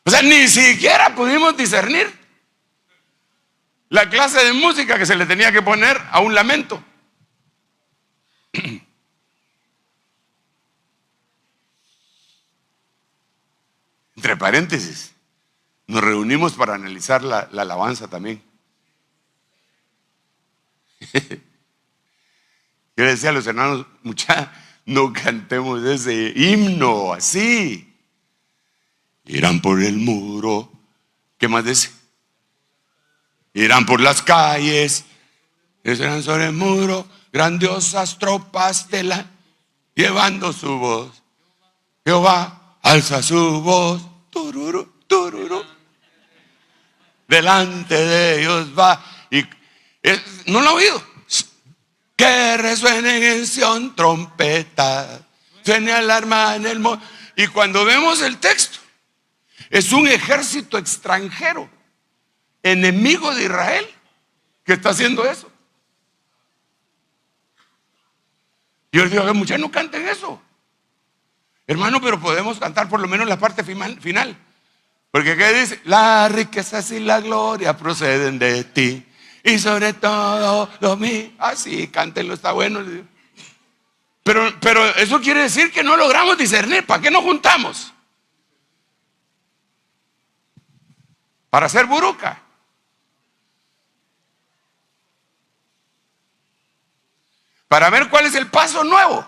O sea, ni siquiera pudimos discernir la clase de música que se le tenía que poner a un lamento. Entre paréntesis, nos reunimos para analizar la alabanza también. Yo le decía a los hermanos, no cantemos ese himno así. Irán por el muro. ¿Qué más dice? Irán por las calles, irán sobre el muro, grandiosas tropas llevando su voz. Jehová alza su voz, tururú, tururú. Delante de ellos va. Y no lo ha oído. Que resuenen en Sión trompetas, suene alarma en el monte. Y cuando vemos el texto, es un ejército extranjero, enemigo de Israel, que está haciendo eso. Yo les digo, muchachos, no canten eso, hermano, pero podemos cantar por lo menos la parte final. Porque ¿qué dice? Las riquezas y la gloria proceden de ti, y sobre todo lo mío. Sí, cántenlo, está bueno. Pero eso quiere decir que no logramos discernir. ¿Para qué nos juntamos? Para hacer buruca. Para ver cuál es el paso nuevo.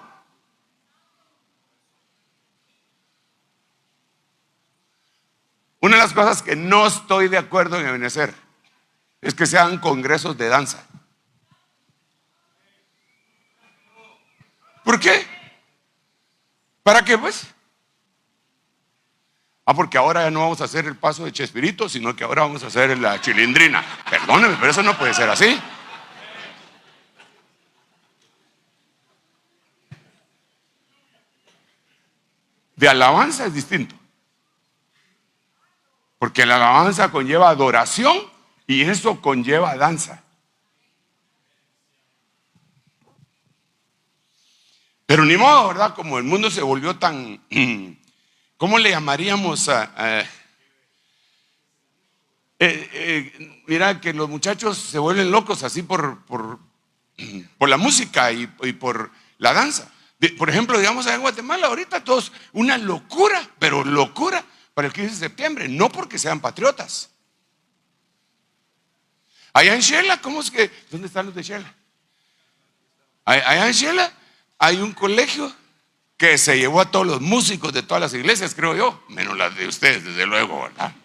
Una de las cosas que no estoy de acuerdo en Ebenecer es que se hagan congresos de danza. ¿Por qué? ¿Para qué pues? Porque ahora ya no vamos a hacer el paso de Chespirito, sino que ahora vamos a hacer la chilindrina. Perdóneme, pero eso no puede ser así. De alabanza es distinto. Porque la alabanza conlleva adoración y eso conlleva danza. Pero ni modo, ¿verdad? Como el mundo se volvió tan... ¿Cómo le llamaríamos mira que los muchachos se vuelven locos así por la música y por la danza. Por ejemplo, digamos en Guatemala ahorita todos una locura, pero locura para el 15 de septiembre, no porque sean patriotas. Allá en Shela, ¿cómo es que? ¿Dónde están los de Shela? Allá en Shela hay un colegio que se llevó a todos los músicos de todas las iglesias, creo yo, menos las de ustedes, desde luego, ¿verdad?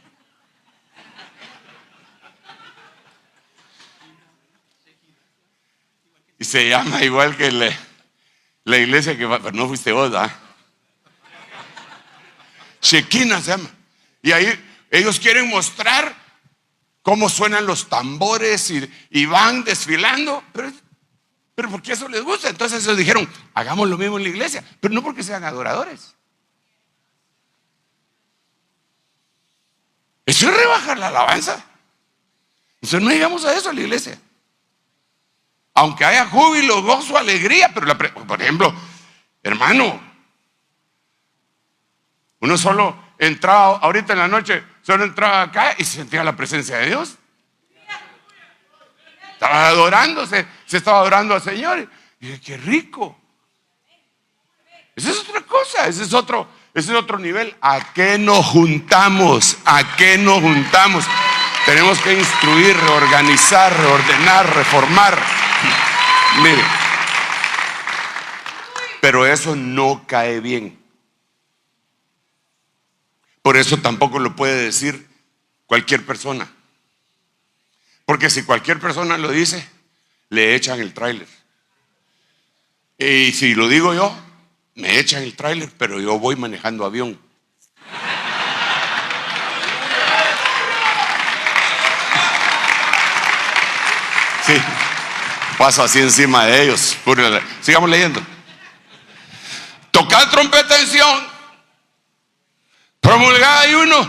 Y se llama igual que la iglesia que va, pero no fuiste vos, ¿verdad? Shekinah se llama. Y ahí ellos quieren mostrar cómo suenan los tambores y van desfilando, pero porque eso les gusta. Entonces ellos dijeron, hagamos lo mismo en la iglesia, pero no porque sean adoradores. Eso es rebajar la alabanza. Entonces no llegamos a eso en la iglesia. Aunque haya júbilo, gozo, alegría, pero por ejemplo, hermano, uno solo entraba ahorita en la noche, solo entraba acá y sentía la presencia de Dios. Estaba adorándose, se estaba adorando al Señor. Y dije, qué rico. Esa es otra cosa, ese es otro nivel. ¿A qué nos juntamos? ¿A qué nos juntamos? Tenemos que instruir, reorganizar, reordenar, reformar. Mire, pero eso no cae bien. Por eso tampoco lo puede decir cualquier persona. Porque si cualquier persona lo dice, le echan el tráiler. Y si lo digo yo, me echan el tráiler, pero yo voy manejando avión. Sí, paso así encima de ellos. Sigamos leyendo. Tocad trompeta en Sión, promulgada ayuno,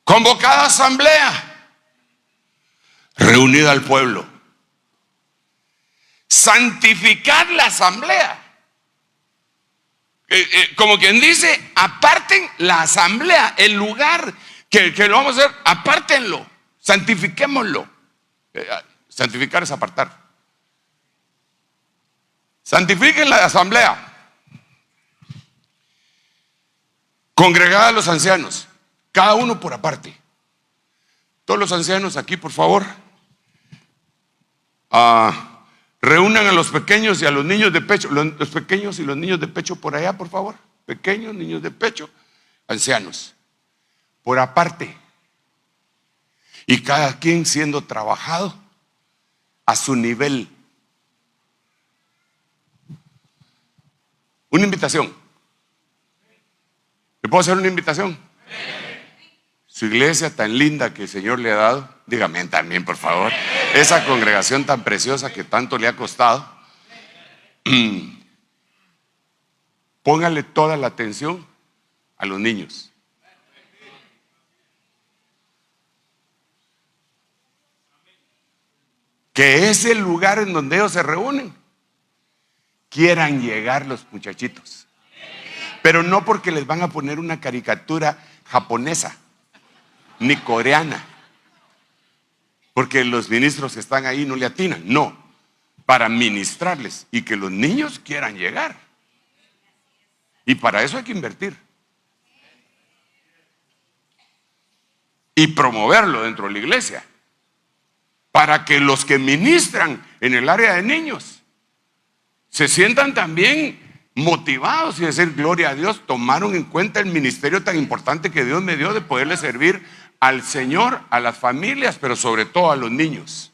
convocada asamblea, reunida al pueblo, santificar la asamblea. Como quien dice, aparten la asamblea, el lugar que lo vamos a hacer, apártenlo, santifiquémoslo. Santificar es apartar. Santifiquen la asamblea. Congregad a los ancianos, cada uno por aparte. Todos los ancianos aquí, por favor. Reúnan a los pequeños y a los niños de pecho. Los pequeños y los niños de pecho por allá, por favor. Pequeños, niños de pecho, ancianos. Por aparte. Y cada quien siendo trabajado a su nivel. Una invitación. ¿Le puedo hacer una invitación? Su iglesia tan linda que el Señor le ha dado, dígame también, por favor. Esa congregación tan preciosa que tanto le ha costado. Póngale toda la atención a los niños. Que es el lugar en donde ellos se reúnen. Quieran llegar los muchachitos. Pero no porque les van a poner una caricatura japonesa ni coreana, porque los ministros que están ahí no le atinan. No, para ministrarles y que los niños quieran llegar. Y para eso hay que invertir y promoverlo dentro de la iglesia, para que los que ministran en el área de niños se sientan también motivados y decir: gloria a Dios, tomaron en cuenta el ministerio tan importante que Dios me dio de poderle servir al Señor, a las familias, pero sobre todo a los niños.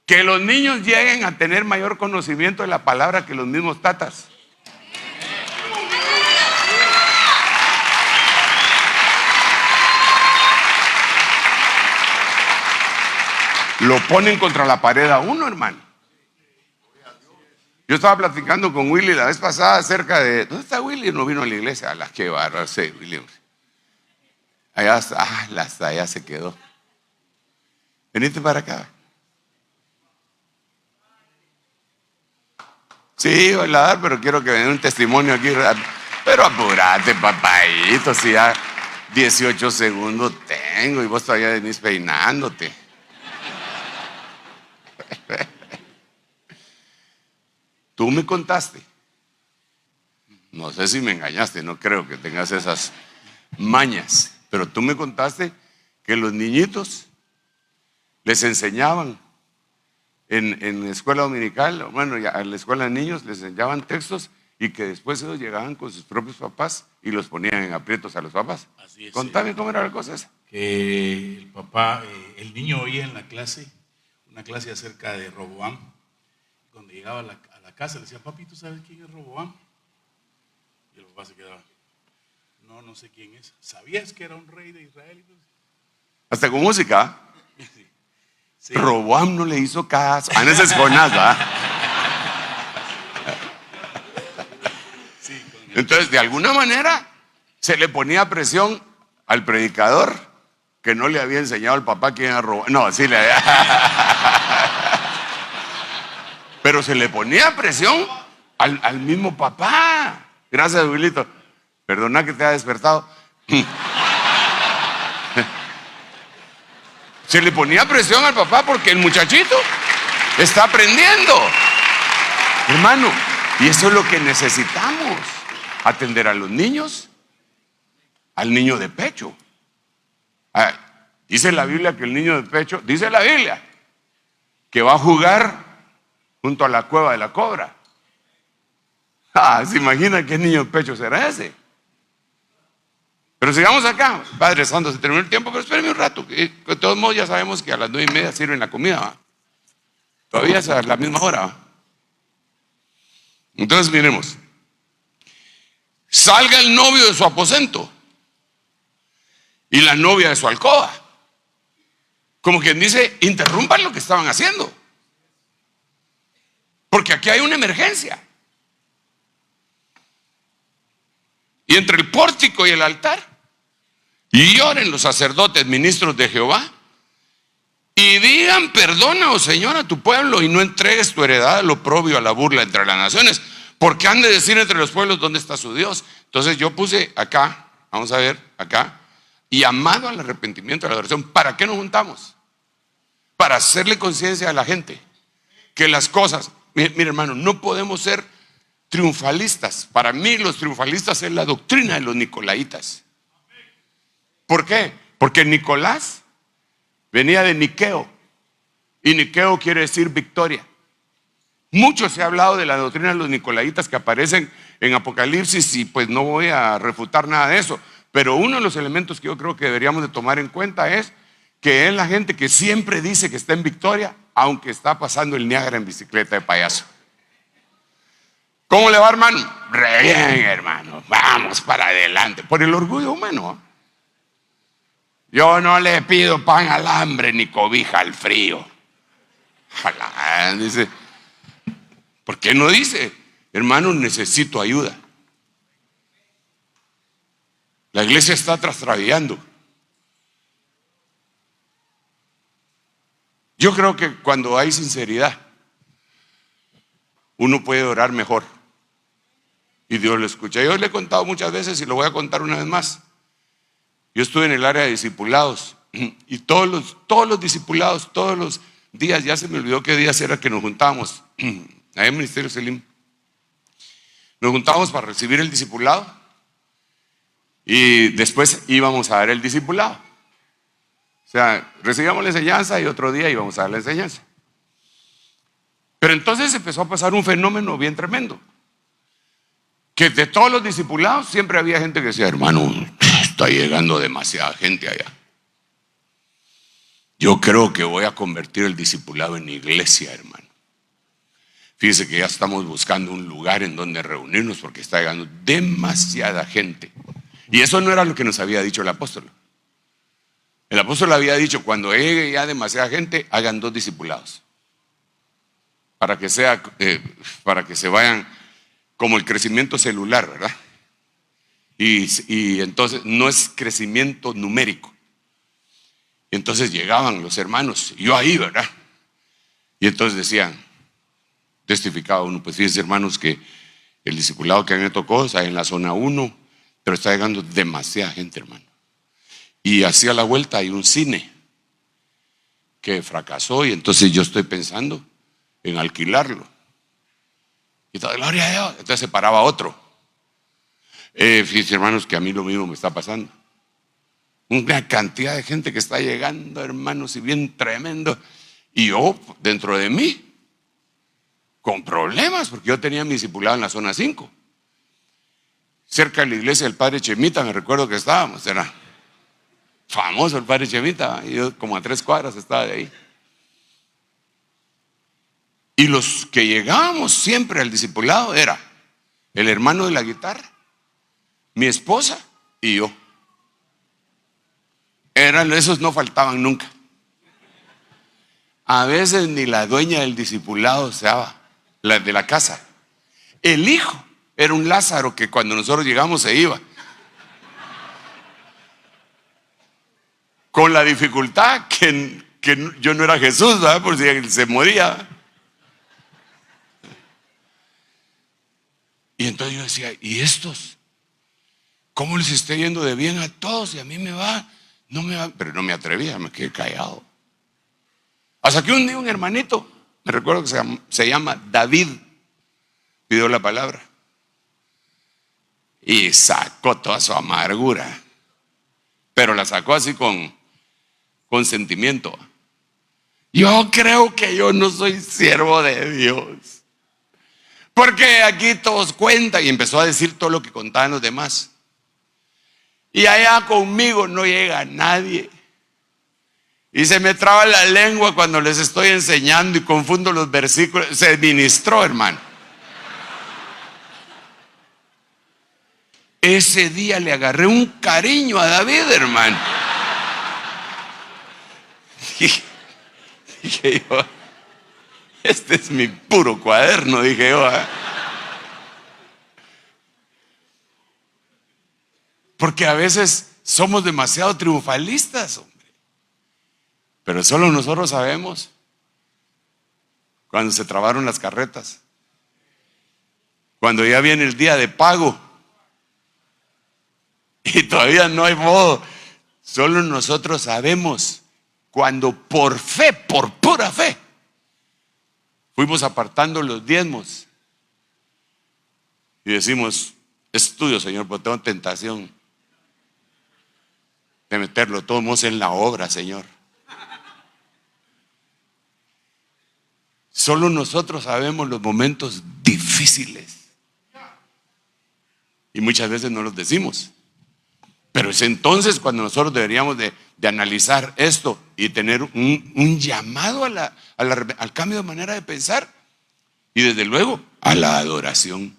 Que los niños lleguen a tener mayor conocimiento de la palabra que los mismos tatas. Lo ponen contra la pared a uno, hermano. Yo estaba platicando con Willy la vez pasada acerca de... ¿Dónde está Willy? No vino a la iglesia. A las que barra, sí, Willy. Allá, hasta allá se quedó. Venite para acá. Sí, voy a dar, pero quiero que me den un testimonio aquí. Pero apurate, papayito, si ya 18 segundos tengo y vos todavía venís peinándote. Tú me contaste, no sé si me engañaste, no creo que tengas esas mañas, pero tú me contaste que los niñitos les enseñaban en la escuela dominical, bueno, a la escuela de niños les enseñaban textos y que después ellos llegaban con sus propios papás y los ponían en aprietos a los papás. Así es. Contame cómo era la cosa esa. Que el papá, el niño oía en la clase, una clase acerca de Roboam. Cuando llegaba a la casa le decía: papi, ¿tú sabes quién es Roboam? Y el papá se quedaba: no sé quién es. ¿Sabías que era un rey de Israel? Hasta con música. Sí. Roboam no le hizo caso. Ah, no, ese es Jonás, ¿verdad? Sí, Entonces, de alguna manera, se le ponía presión al predicador que no le había enseñado al papá quién era Roboam. No, sí le había. Pero se le ponía presión al mismo papá. Gracias, Wilito. Perdona que te haya despertado. Se le ponía presión al papá porque el muchachito está aprendiendo. Hermano, y eso es lo que necesitamos. Atender a los niños, al niño de pecho. Dice la Biblia que el niño de pecho, dice la Biblia, que va a jugar junto a la cueva de la cobra. ¿Se imagina qué niño de pecho será ese? Pero sigamos acá. Padre Santo, se terminó el tiempo, pero espéreme un rato. De todos modos ya sabemos que a las 9:30 sirven la comida, ¿va? Todavía es a la misma hora, ¿va? Entonces miremos. Salga el novio de su aposento y la novia de su alcoba. Como quien dice, interrumpan lo que estaban haciendo. Porque aquí hay una emergencia. Y entre el pórtico y el altar, y lloren los sacerdotes, ministros de Jehová, y digan: perdona, oh Señor, a tu pueblo, y no entregues tu heredad al oprobio, a la burla entre las naciones, porque han de decir entre los pueblos dónde está su Dios. Entonces yo puse acá, vamos a ver, acá, llamado al arrepentimiento, a la adoración. ¿Para qué nos juntamos? Para hacerle conciencia a la gente que las cosas, mire hermano, no podemos ser triunfalistas. Para mí los triunfalistas es la doctrina de los nicolaitas. ¿Por qué? Porque Nicolás venía de Niqueo, Y Niqueo quiere decir victoria. Mucho se ha hablado de la doctrina de los nicolaitas que aparecen en Apocalipsis y pues no voy a refutar nada de eso. Pero uno de los elementos que yo creo que deberíamos de tomar en cuenta es que es la gente que siempre dice que está en victoria, aunque está pasando el Niágara en bicicleta de payaso. ¿Cómo le va, hermano? Re bien, hermano. Vamos para adelante. Por el orgullo humano. Yo no le pido pan al hambre ni cobija al frío. Ojalá, dice. ¿Por qué no dice, hermano, necesito ayuda? La iglesia está trastrabillando. Yo creo que cuando hay sinceridad, uno puede orar mejor. Y Dios lo escucha. Yo le he contado muchas veces y lo voy a contar una vez más. Yo estuve en el área de discipulados y todos los discipulados, todos los días, ya se me olvidó qué días era que nos juntábamos, ahí en el Ministerio Selim. Nos juntábamos para recibir el discipulado y después íbamos a dar el discipulado. O sea, recibíamos la enseñanza y otro día íbamos a dar la enseñanza. Pero entonces empezó a pasar un fenómeno bien tremendo. Que de todos los discipulados siempre había gente que decía, hermano, está llegando demasiada gente allá. Yo creo que voy a convertir el discipulado en iglesia, hermano. Fíjese que ya estamos buscando un lugar en donde reunirnos porque está llegando demasiada gente. Y eso no era lo que nos había dicho el apóstol. El apóstol había dicho, cuando llegue ya demasiada gente, hagan 2 discipulados. Para que se vayan como el crecimiento celular, ¿verdad? Y entonces no es crecimiento numérico. Y entonces llegaban los hermanos, yo ahí, ¿verdad? Y entonces decían, testificaba uno, pues fíjense, hermanos, que el discipulado que a mí me tocó está en la zona 1, pero está llegando demasiada gente, hermano. Y hacia la vuelta hay un cine que fracasó y entonces yo estoy pensando en alquilarlo. Y toda gloria a Dios. Entonces se paraba otro. Fíjense, hermanos, que a mí lo mismo me está pasando. Una cantidad de gente que está llegando, hermanos, y bien tremendo. Y yo, dentro de mí, con problemas, porque yo tenía mi discipulado en la zona 5. Cerca de la iglesia del Padre Chemita, me recuerdo que estábamos. Era famoso el Padre Chemita. Y yo como a 3 cuadras estaba de ahí. Y los que llegábamos siempre al discipulado era el hermano de la guitarra, mi esposa y yo. Esos no faltaban nunca. A veces ni la dueña del discipulado se daba, la de la casa. El hijo era un Lázaro que cuando nosotros llegamos se iba. Con la dificultad que yo no era Jesús, ¿verdad? Por si se moría. Y entonces yo decía, ¿y estos? ¿Cómo les está yendo de bien a todos? Y a mí me va, no me va. Pero no me atrevía, me quedé callado. Hasta que un día un hermanito, me recuerdo que se llama David, pidió la palabra. Y sacó toda su amargura. Pero la sacó así con sentimiento. Yo creo que yo no soy siervo de Dios. Porque aquí todos cuentan. Y empezó a decir todo lo que contaban los demás. Y allá conmigo no llega nadie. Y se me traba la lengua cuando les estoy enseñando y confundo los versículos. Se ministró, hermano. Ese día le agarré un cariño a David, hermano. Dije yo, este es mi puro cuaderno, dije yo. Porque a veces somos demasiado triunfalistas, hombre. Pero solo nosotros sabemos cuando se trabaron las carretas, cuando ya viene el día de pago y todavía no hay modo. Solo nosotros sabemos cuando por fe, por pura fe, fuimos apartando los diezmos y decimos, es tuyo, Señor, pero tengo tentación de meterlo todos en la obra, Señor. Solo nosotros sabemos los momentos difíciles. Y muchas veces no los decimos. Pero es entonces cuando nosotros deberíamos de analizar esto y tener un llamado al cambio de manera de pensar. Y desde luego a la adoración.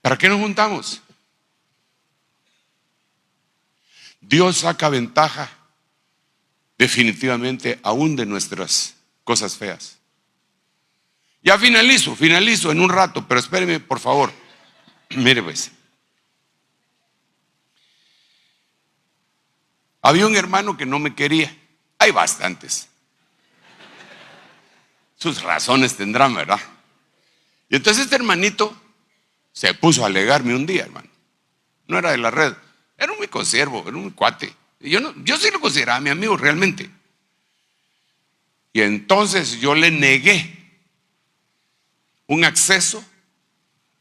¿Para qué nos juntamos? Dios saca ventaja definitivamente aún de nuestras cosas feas. Ya finalizo en un rato, pero espéreme por favor. Mire pues. Había un hermano que no me quería. Hay bastantes. Sus razones tendrán, ¿verdad? Y entonces este hermanito se puso a alegarme un día, hermano. No era de la red. Era un muy consiervo, era un cuate. Y yo sí lo consideraba mi amigo realmente. Y entonces yo le negué un acceso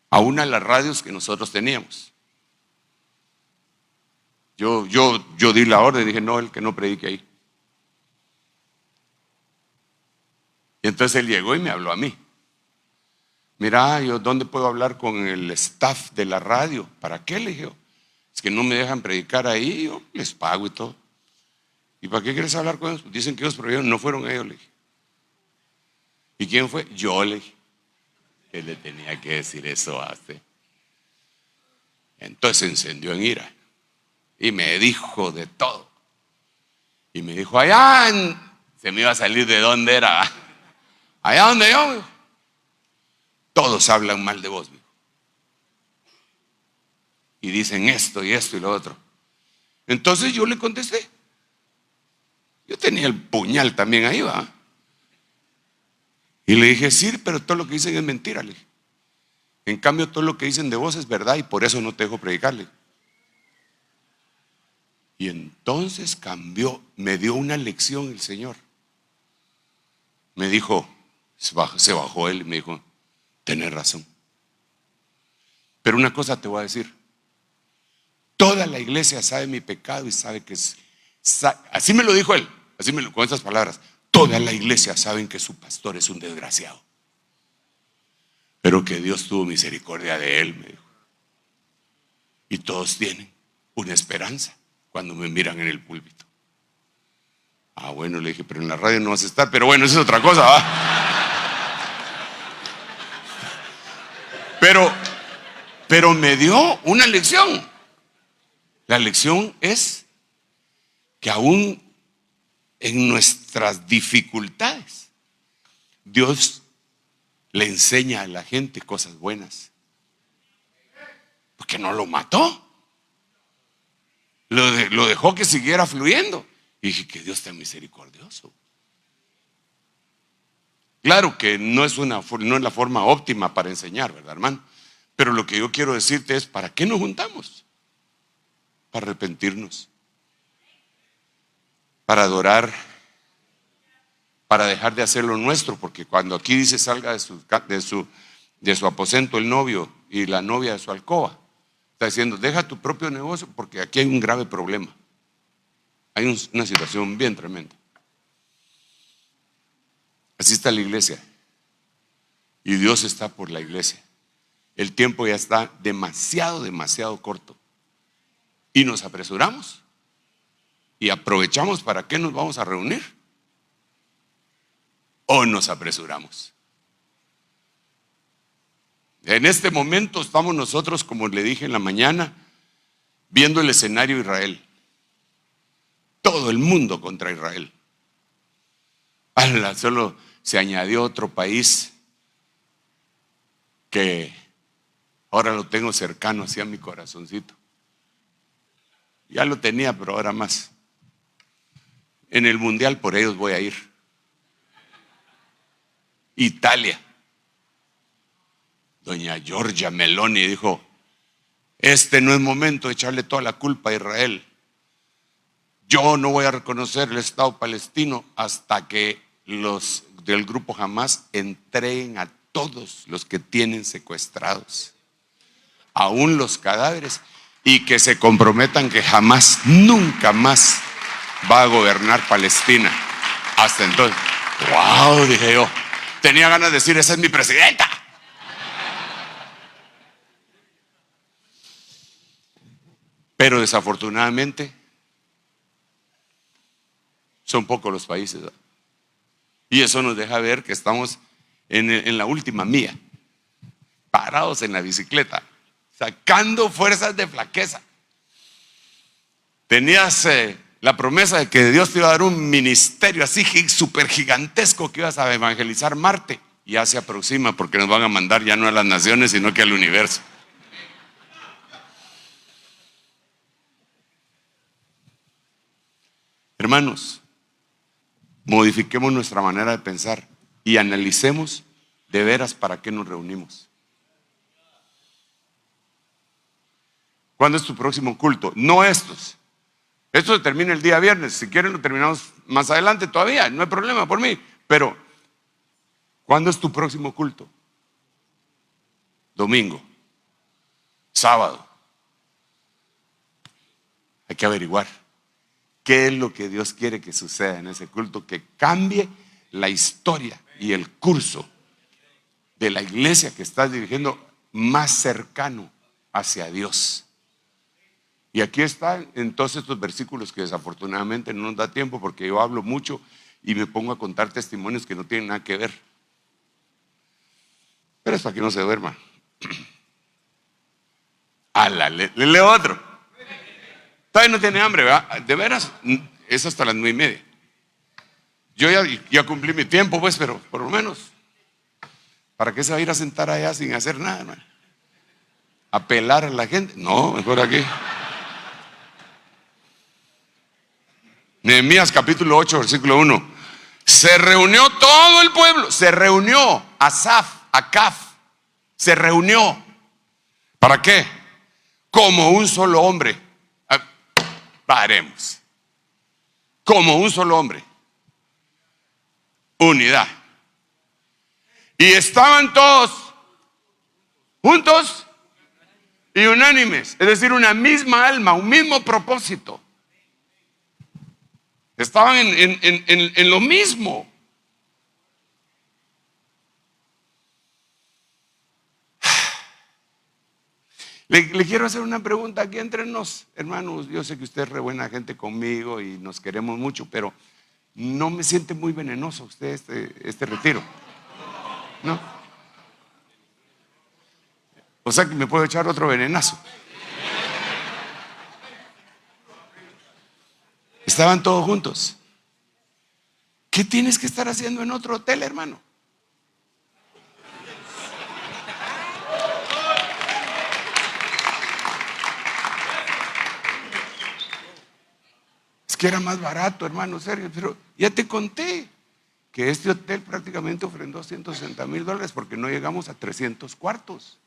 a una de las radios que nosotros teníamos. Yo di la orden, dije, no, el que no predique ahí. Y entonces él llegó y me habló a mí. Mira, yo ¿dónde puedo hablar con el staff de la radio? ¿Para qué? Le dije, es que no me dejan predicar ahí, yo les pago y todo. ¿Y para qué quieres hablar con ellos? Dicen que ellos prohibieron, no fueron ellos, le dije. ¿Y quién fue? Yo, le dije. Él le tenía que decir eso a usted. Entonces se encendió en ira y me dijo de todo. Y me dijo, se me iba a salir de dónde era. Allá donde yo, todos hablan mal de vos, mijo. Y dicen esto y esto y lo otro. Entonces yo le contesté. Yo tenía el puñal también ahí, va. Y le dije, sí, pero todo lo que dicen es mentira, le dije. En cambio, todo lo que dicen de vos es verdad y por eso no te dejo predicarle. Y entonces cambió, me dio una lección el Señor. Me dijo, se bajó él y me dijo, tenés razón. Pero una cosa te voy a decir. Toda la iglesia sabe mi pecado y sabe que es. Así me lo dijo él, con estas palabras. Toda la iglesia sabe que su pastor es un desgraciado. Pero que Dios tuvo misericordia de él, me dijo. Y todos tienen una esperanza cuando me miran en el púlpito. Bueno, le dije, pero en la radio no vas a estar. Pero bueno, esa es otra cosa, ¿va? Pero me dio una lección. La lección es que aún en nuestras dificultades, Dios le enseña a la gente cosas buenas. Porque no lo mató. Lo dejó que siguiera fluyendo. Y dije, que Dios sea misericordioso. Claro que no es la forma óptima para enseñar, ¿verdad, hermano? Pero lo que yo quiero decirte es, ¿para qué nos juntamos? Para arrepentirnos, para adorar, para dejar de hacer lo nuestro, porque cuando aquí dice salga de su aposento el novio y la novia de su alcoba, está diciendo, deja tu propio negocio porque aquí hay un grave problema. Hay una situación bien tremenda. Así está la iglesia. Y Dios está por la iglesia. El tiempo ya está demasiado corto. Y nos apresuramos. Y aprovechamos para qué nos vamos a reunir. O nos apresuramos. En este momento estamos nosotros, como le dije en la mañana, viendo el escenario Israel. Todo el mundo contra Israel. Solo se añadió otro país que ahora lo tengo cercano hacia mi corazoncito. Ya lo tenía, pero ahora más. En el mundial por ellos voy a ir. Italia. Doña Giorgia Meloni dijo, este no es momento de echarle toda la culpa a Israel. Yo no voy a reconocer el Estado palestino hasta que los del grupo Hamas entreguen a todos los que tienen secuestrados, aún los cadáveres, y que se comprometan que jamás, nunca más va a gobernar Palestina. Hasta entonces, wow, dije yo, Tenía ganas de decir, esa es mi presidenta. Pero desafortunadamente son pocos los países, ¿verdad? Y eso nos deja ver que estamos en la última milla, parados en la bicicleta, sacando fuerzas de flaqueza. Tenías la promesa de que Dios te iba a dar un ministerio así súper gigantesco, que ibas a evangelizar Marte. Ya se aproxima, porque nos van a mandar ya no a las naciones, sino que al universo. Hermanos, modifiquemos nuestra manera de pensar y analicemos de veras para qué nos reunimos. ¿Cuándo es tu próximo culto? No estos. Esto se termina el día viernes. Si quieren lo terminamos más adelante todavía. No hay problema por mí. Pero, ¿cuándo es tu próximo culto? Domingo. Sábado. Hay que averiguar qué es lo que Dios quiere que suceda en ese culto, que cambie la historia y el curso de la iglesia que estás dirigiendo más cercano hacia Dios. Y aquí están en todos estos versículos que desafortunadamente no nos da tiempo, porque yo hablo mucho y me pongo a contar testimonios que no tienen nada que ver. Pero es para que no se duerma. Le leo otro. Todavía no tiene hambre, ¿verdad? De veras, es hasta las 9:30. Yo ya cumplí mi tiempo, pues, pero por lo menos, ¿para qué se va a ir a sentar allá sin hacer nada, hermano? ¿A pelar a la gente? No, mejor aquí. Nehemías capítulo 8, versículo 1. Se reunió todo el pueblo. Se reunió Acaf. Se reunió. ¿Para qué? Como un solo hombre. Paremos. Como un solo hombre. Unidad. Y estaban todos juntos y unánimes. Es decir, una misma alma, un mismo propósito. Estaban en lo mismo. Le quiero hacer una pregunta aquí entre nos, hermanos. Yo sé que usted es re buena gente conmigo y nos queremos mucho, pero no me siente muy venenoso usted este retiro, ¿no? O sea que me puedo echar otro venenazo. Estaban todos juntos. ¿Qué tienes que estar haciendo en otro hotel, hermano? Es que era más barato, hermano, serio. Pero ya te conté que este hotel prácticamente ofrendó $160,000 porque no llegamos a 300 cuartos.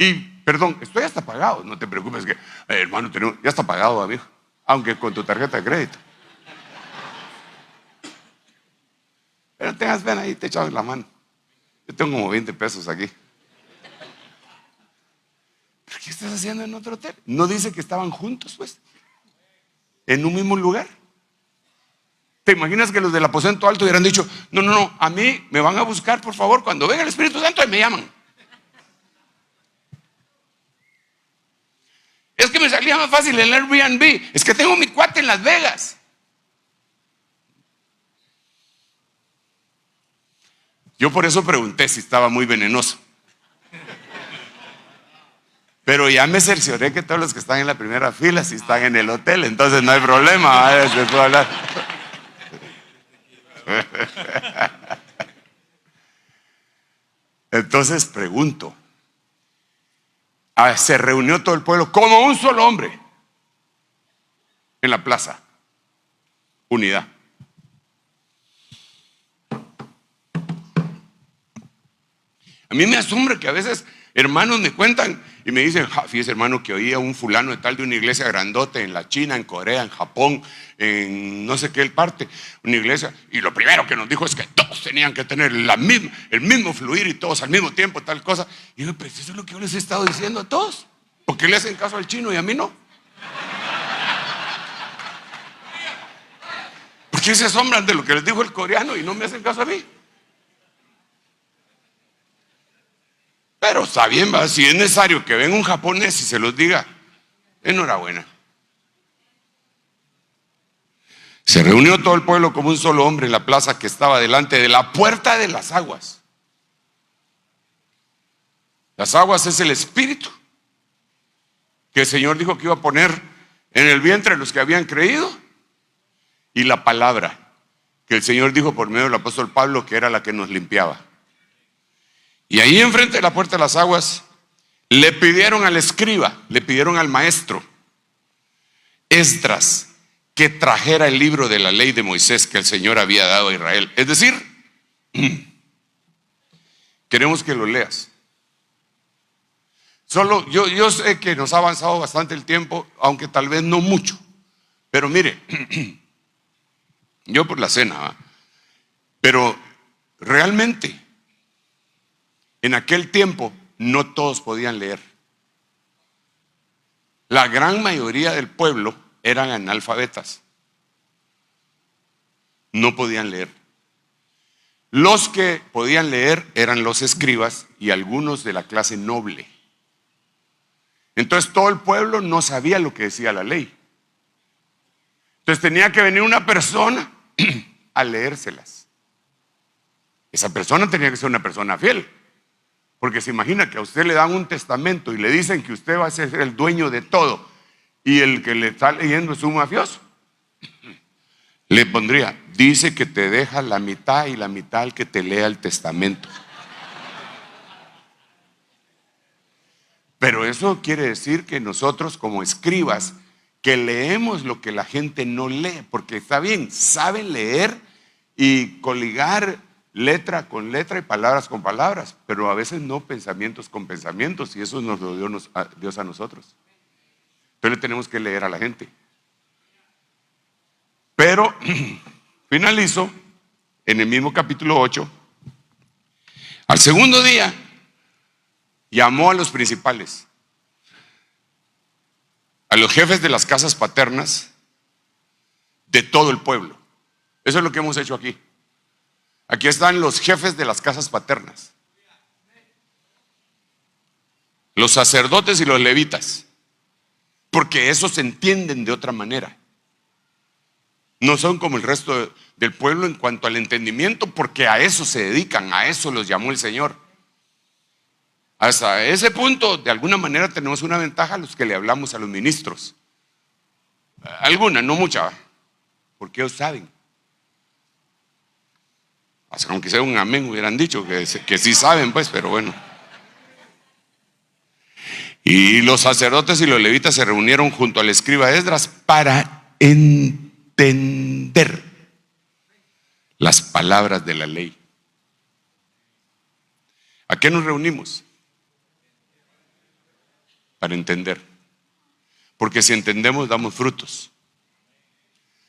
Y, perdón, estoy hasta pagado, no te preocupes que, hermano, ya está pagado, amigo, aunque con tu tarjeta de crédito. Pero tengas pena ahí, te echamos la mano. Yo tengo como 20 pesos aquí. ¿Pero qué estás haciendo en otro hotel? ¿No dice que estaban juntos, pues? ¿En un mismo lugar? ¿Te imaginas que los del aposento alto hubieran dicho, no, a mí me van a buscar, por favor, cuando venga el Espíritu Santo y me llaman? Es que me salía más fácil el Airbnb. Es que tengo mi cuate en Las Vegas. Yo por eso pregunté si estaba muy venenoso. Pero ya me cercioré que todos los que están en la primera fila sí están en el hotel, entonces no hay problema, se puede hablar. Entonces pregunto. Se reunió todo el pueblo como un solo hombre en la plaza. Unidad. A mí me asombra que a veces hermanos me cuentan y me dicen, fíjese hermano que oía un fulano de tal de una iglesia grandote en la China, en Corea, en Japón, en no sé qué parte, una iglesia, y lo primero que nos dijo es que todos tenían que tener el mismo fluir y todos al mismo tiempo, tal cosa. Y yo, pues eso es lo que yo les he estado diciendo a todos. ¿Por qué le hacen caso al chino y a mí no? que se asombran de lo que les dijo el coreano y no me hacen caso a mí. Pero está bien, ¿va? Si es necesario que venga un japonés y se los diga, enhorabuena. Se reunió todo el pueblo como un solo hombre en la plaza que estaba delante de la puerta de las aguas. Las aguas es el espíritu que el Señor dijo que iba a poner en el vientre de los que habían creído, y la palabra que el Señor dijo por medio del apóstol Pablo que era la que nos limpiaba. Y ahí enfrente de la puerta de las aguas le pidieron al escriba, le pidieron al maestro Esdras que trajera el libro de la ley de Moisés que el Señor había dado a Israel. Es decir, queremos que lo leas. Solo yo sé que nos ha avanzado bastante el tiempo, aunque tal vez no mucho. Pero mire, yo por la cena, ¿va? Pero realmente en aquel tiempo no todos podían leer. La gran mayoría del pueblo eran analfabetas. No podían leer. Los que podían leer eran los escribas y algunos de la clase noble. Entonces todo el pueblo no sabía lo que decía la ley. Entonces tenía que venir una persona a leérselas. Esa persona tenía que ser una persona fiel. Porque se imagina que a usted le dan un testamento y le dicen que usted va a ser el dueño de todo y el que le está leyendo es un mafioso. Le pondría, dice que te deja la mitad y la mitad al que te lea el testamento. Pero eso quiere decir que nosotros como escribas, que leemos lo que la gente no lee, porque está bien, saben leer y coligar letra con letra y palabras con palabras, pero a veces no pensamientos con pensamientos, y eso nos lo dio Dios a nosotros. Entonces le tenemos que leer a la gente. Pero finalizo en el mismo capítulo 8. Al segundo día llamó a los principales, a los jefes de las casas paternas de todo el pueblo. Eso es lo que hemos hecho aquí. Aquí están los jefes de las casas paternas, los sacerdotes y los levitas, porque esos se entienden de otra manera. No son como el resto del pueblo en cuanto al entendimiento, porque a eso se dedican, a eso los llamó el Señor. Hasta ese punto, de alguna manera, tenemos una ventaja a los que le hablamos a los ministros. Alguna, no mucha, porque ellos saben. Aunque sea un amén, hubieran dicho que sí saben, pues, pero bueno. Y los sacerdotes y los levitas se reunieron junto al escriba Esdras para entender las palabras de la ley. ¿A qué nos reunimos? Para entender. Porque si entendemos, damos frutos.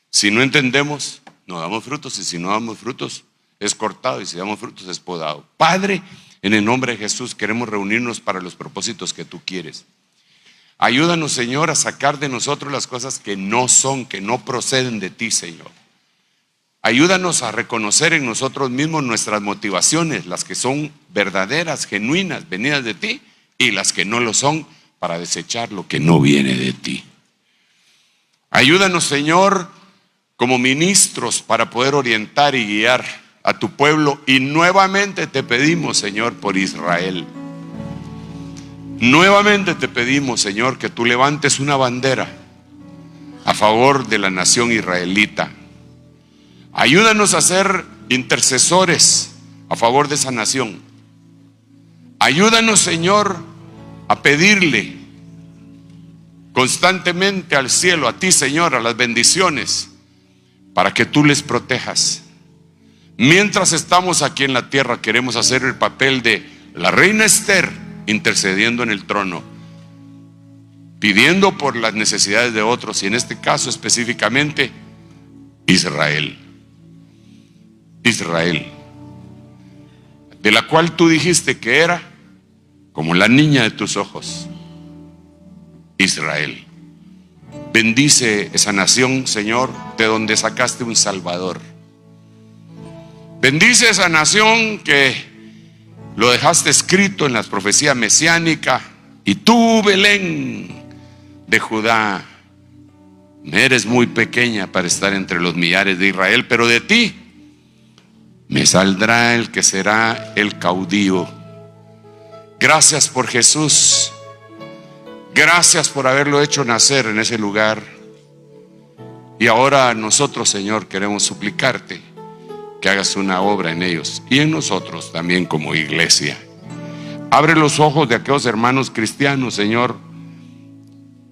Si no entendemos, no damos frutos. Y si no damos frutos, es cortado. Y si damos frutos, es podado. Padre, en el nombre de Jesús, queremos reunirnos para los propósitos que tú quieres. Ayúdanos, Señor, a sacar de nosotros las cosas que no son, que no proceden de ti, Señor. Ayúdanos a reconocer en nosotros mismos nuestras motivaciones, las que son verdaderas, genuinas, venidas de ti, y las que no lo son, para desechar lo que no viene de ti. Ayúdanos, Señor, como ministros para poder orientar y guiar a tu pueblo, y nuevamente te pedimos, Señor, por Israel. Nuevamente te pedimos, Señor, que tú levantes una bandera a favor de la nación israelita. Ayúdanos a ser intercesores a favor de esa nación. Ayúdanos, Señor, a pedirle constantemente al cielo, a ti, Señor, a las bendiciones, para que tú les protejas. Mientras estamos aquí en la tierra, queremos hacer el papel de la reina Esther, intercediendo en el trono, pidiendo por las necesidades de otros, y en este caso específicamente Israel, de la cual tú dijiste que era como la niña de tus ojos, Israel. Bendice esa nación, Señor, de donde sacaste un Salvador. Bendice esa nación que lo dejaste escrito en las profecías mesiánicas. Y tú, Belén de Judá, eres muy pequeña para estar entre los millares de Israel, pero de ti me saldrá el que será el caudillo. Gracias por Jesús. Gracias por haberlo hecho nacer en ese lugar. Y ahora nosotros, Señor, queremos suplicarte que hagas una obra en ellos y en nosotros también como iglesia. Abre los ojos de aquellos hermanos cristianos, Señor,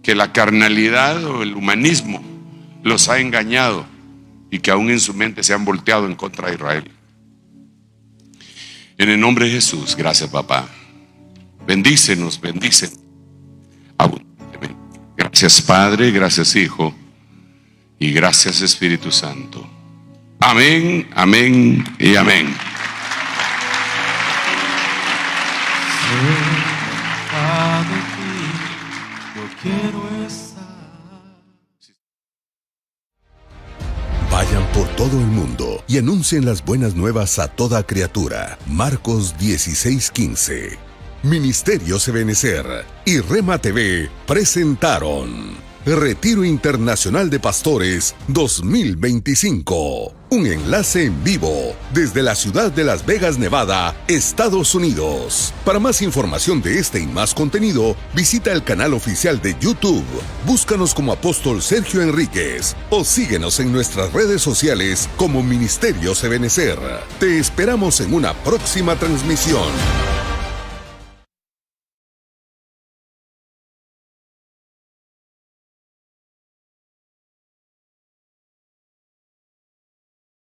que la carnalidad o el humanismo los ha engañado y que aún en su mente se han volteado en contra de Israel. En el nombre de Jesús, gracias, papá. Bendícenos, bendícenos abundantemente. Gracias, Padre, gracias, Hijo, y gracias, Espíritu Santo. Amén, amén y amén. Cerca de ti, yo quiero estar. Vayan por todo el mundo y anuncien las buenas nuevas a toda criatura. Marcos 16:15. Ministerios Ebenecer y Rema TV presentaron Retiro Internacional de Pastores 2025. Un enlace en vivo desde la ciudad de Las Vegas, Nevada, Estados Unidos. Para más información de este y más contenido, visita el canal oficial de YouTube. Búscanos como Apóstol Sergio Enríquez o síguenos en nuestras redes sociales como Ministerios Ebenecer. Te esperamos en una próxima transmisión.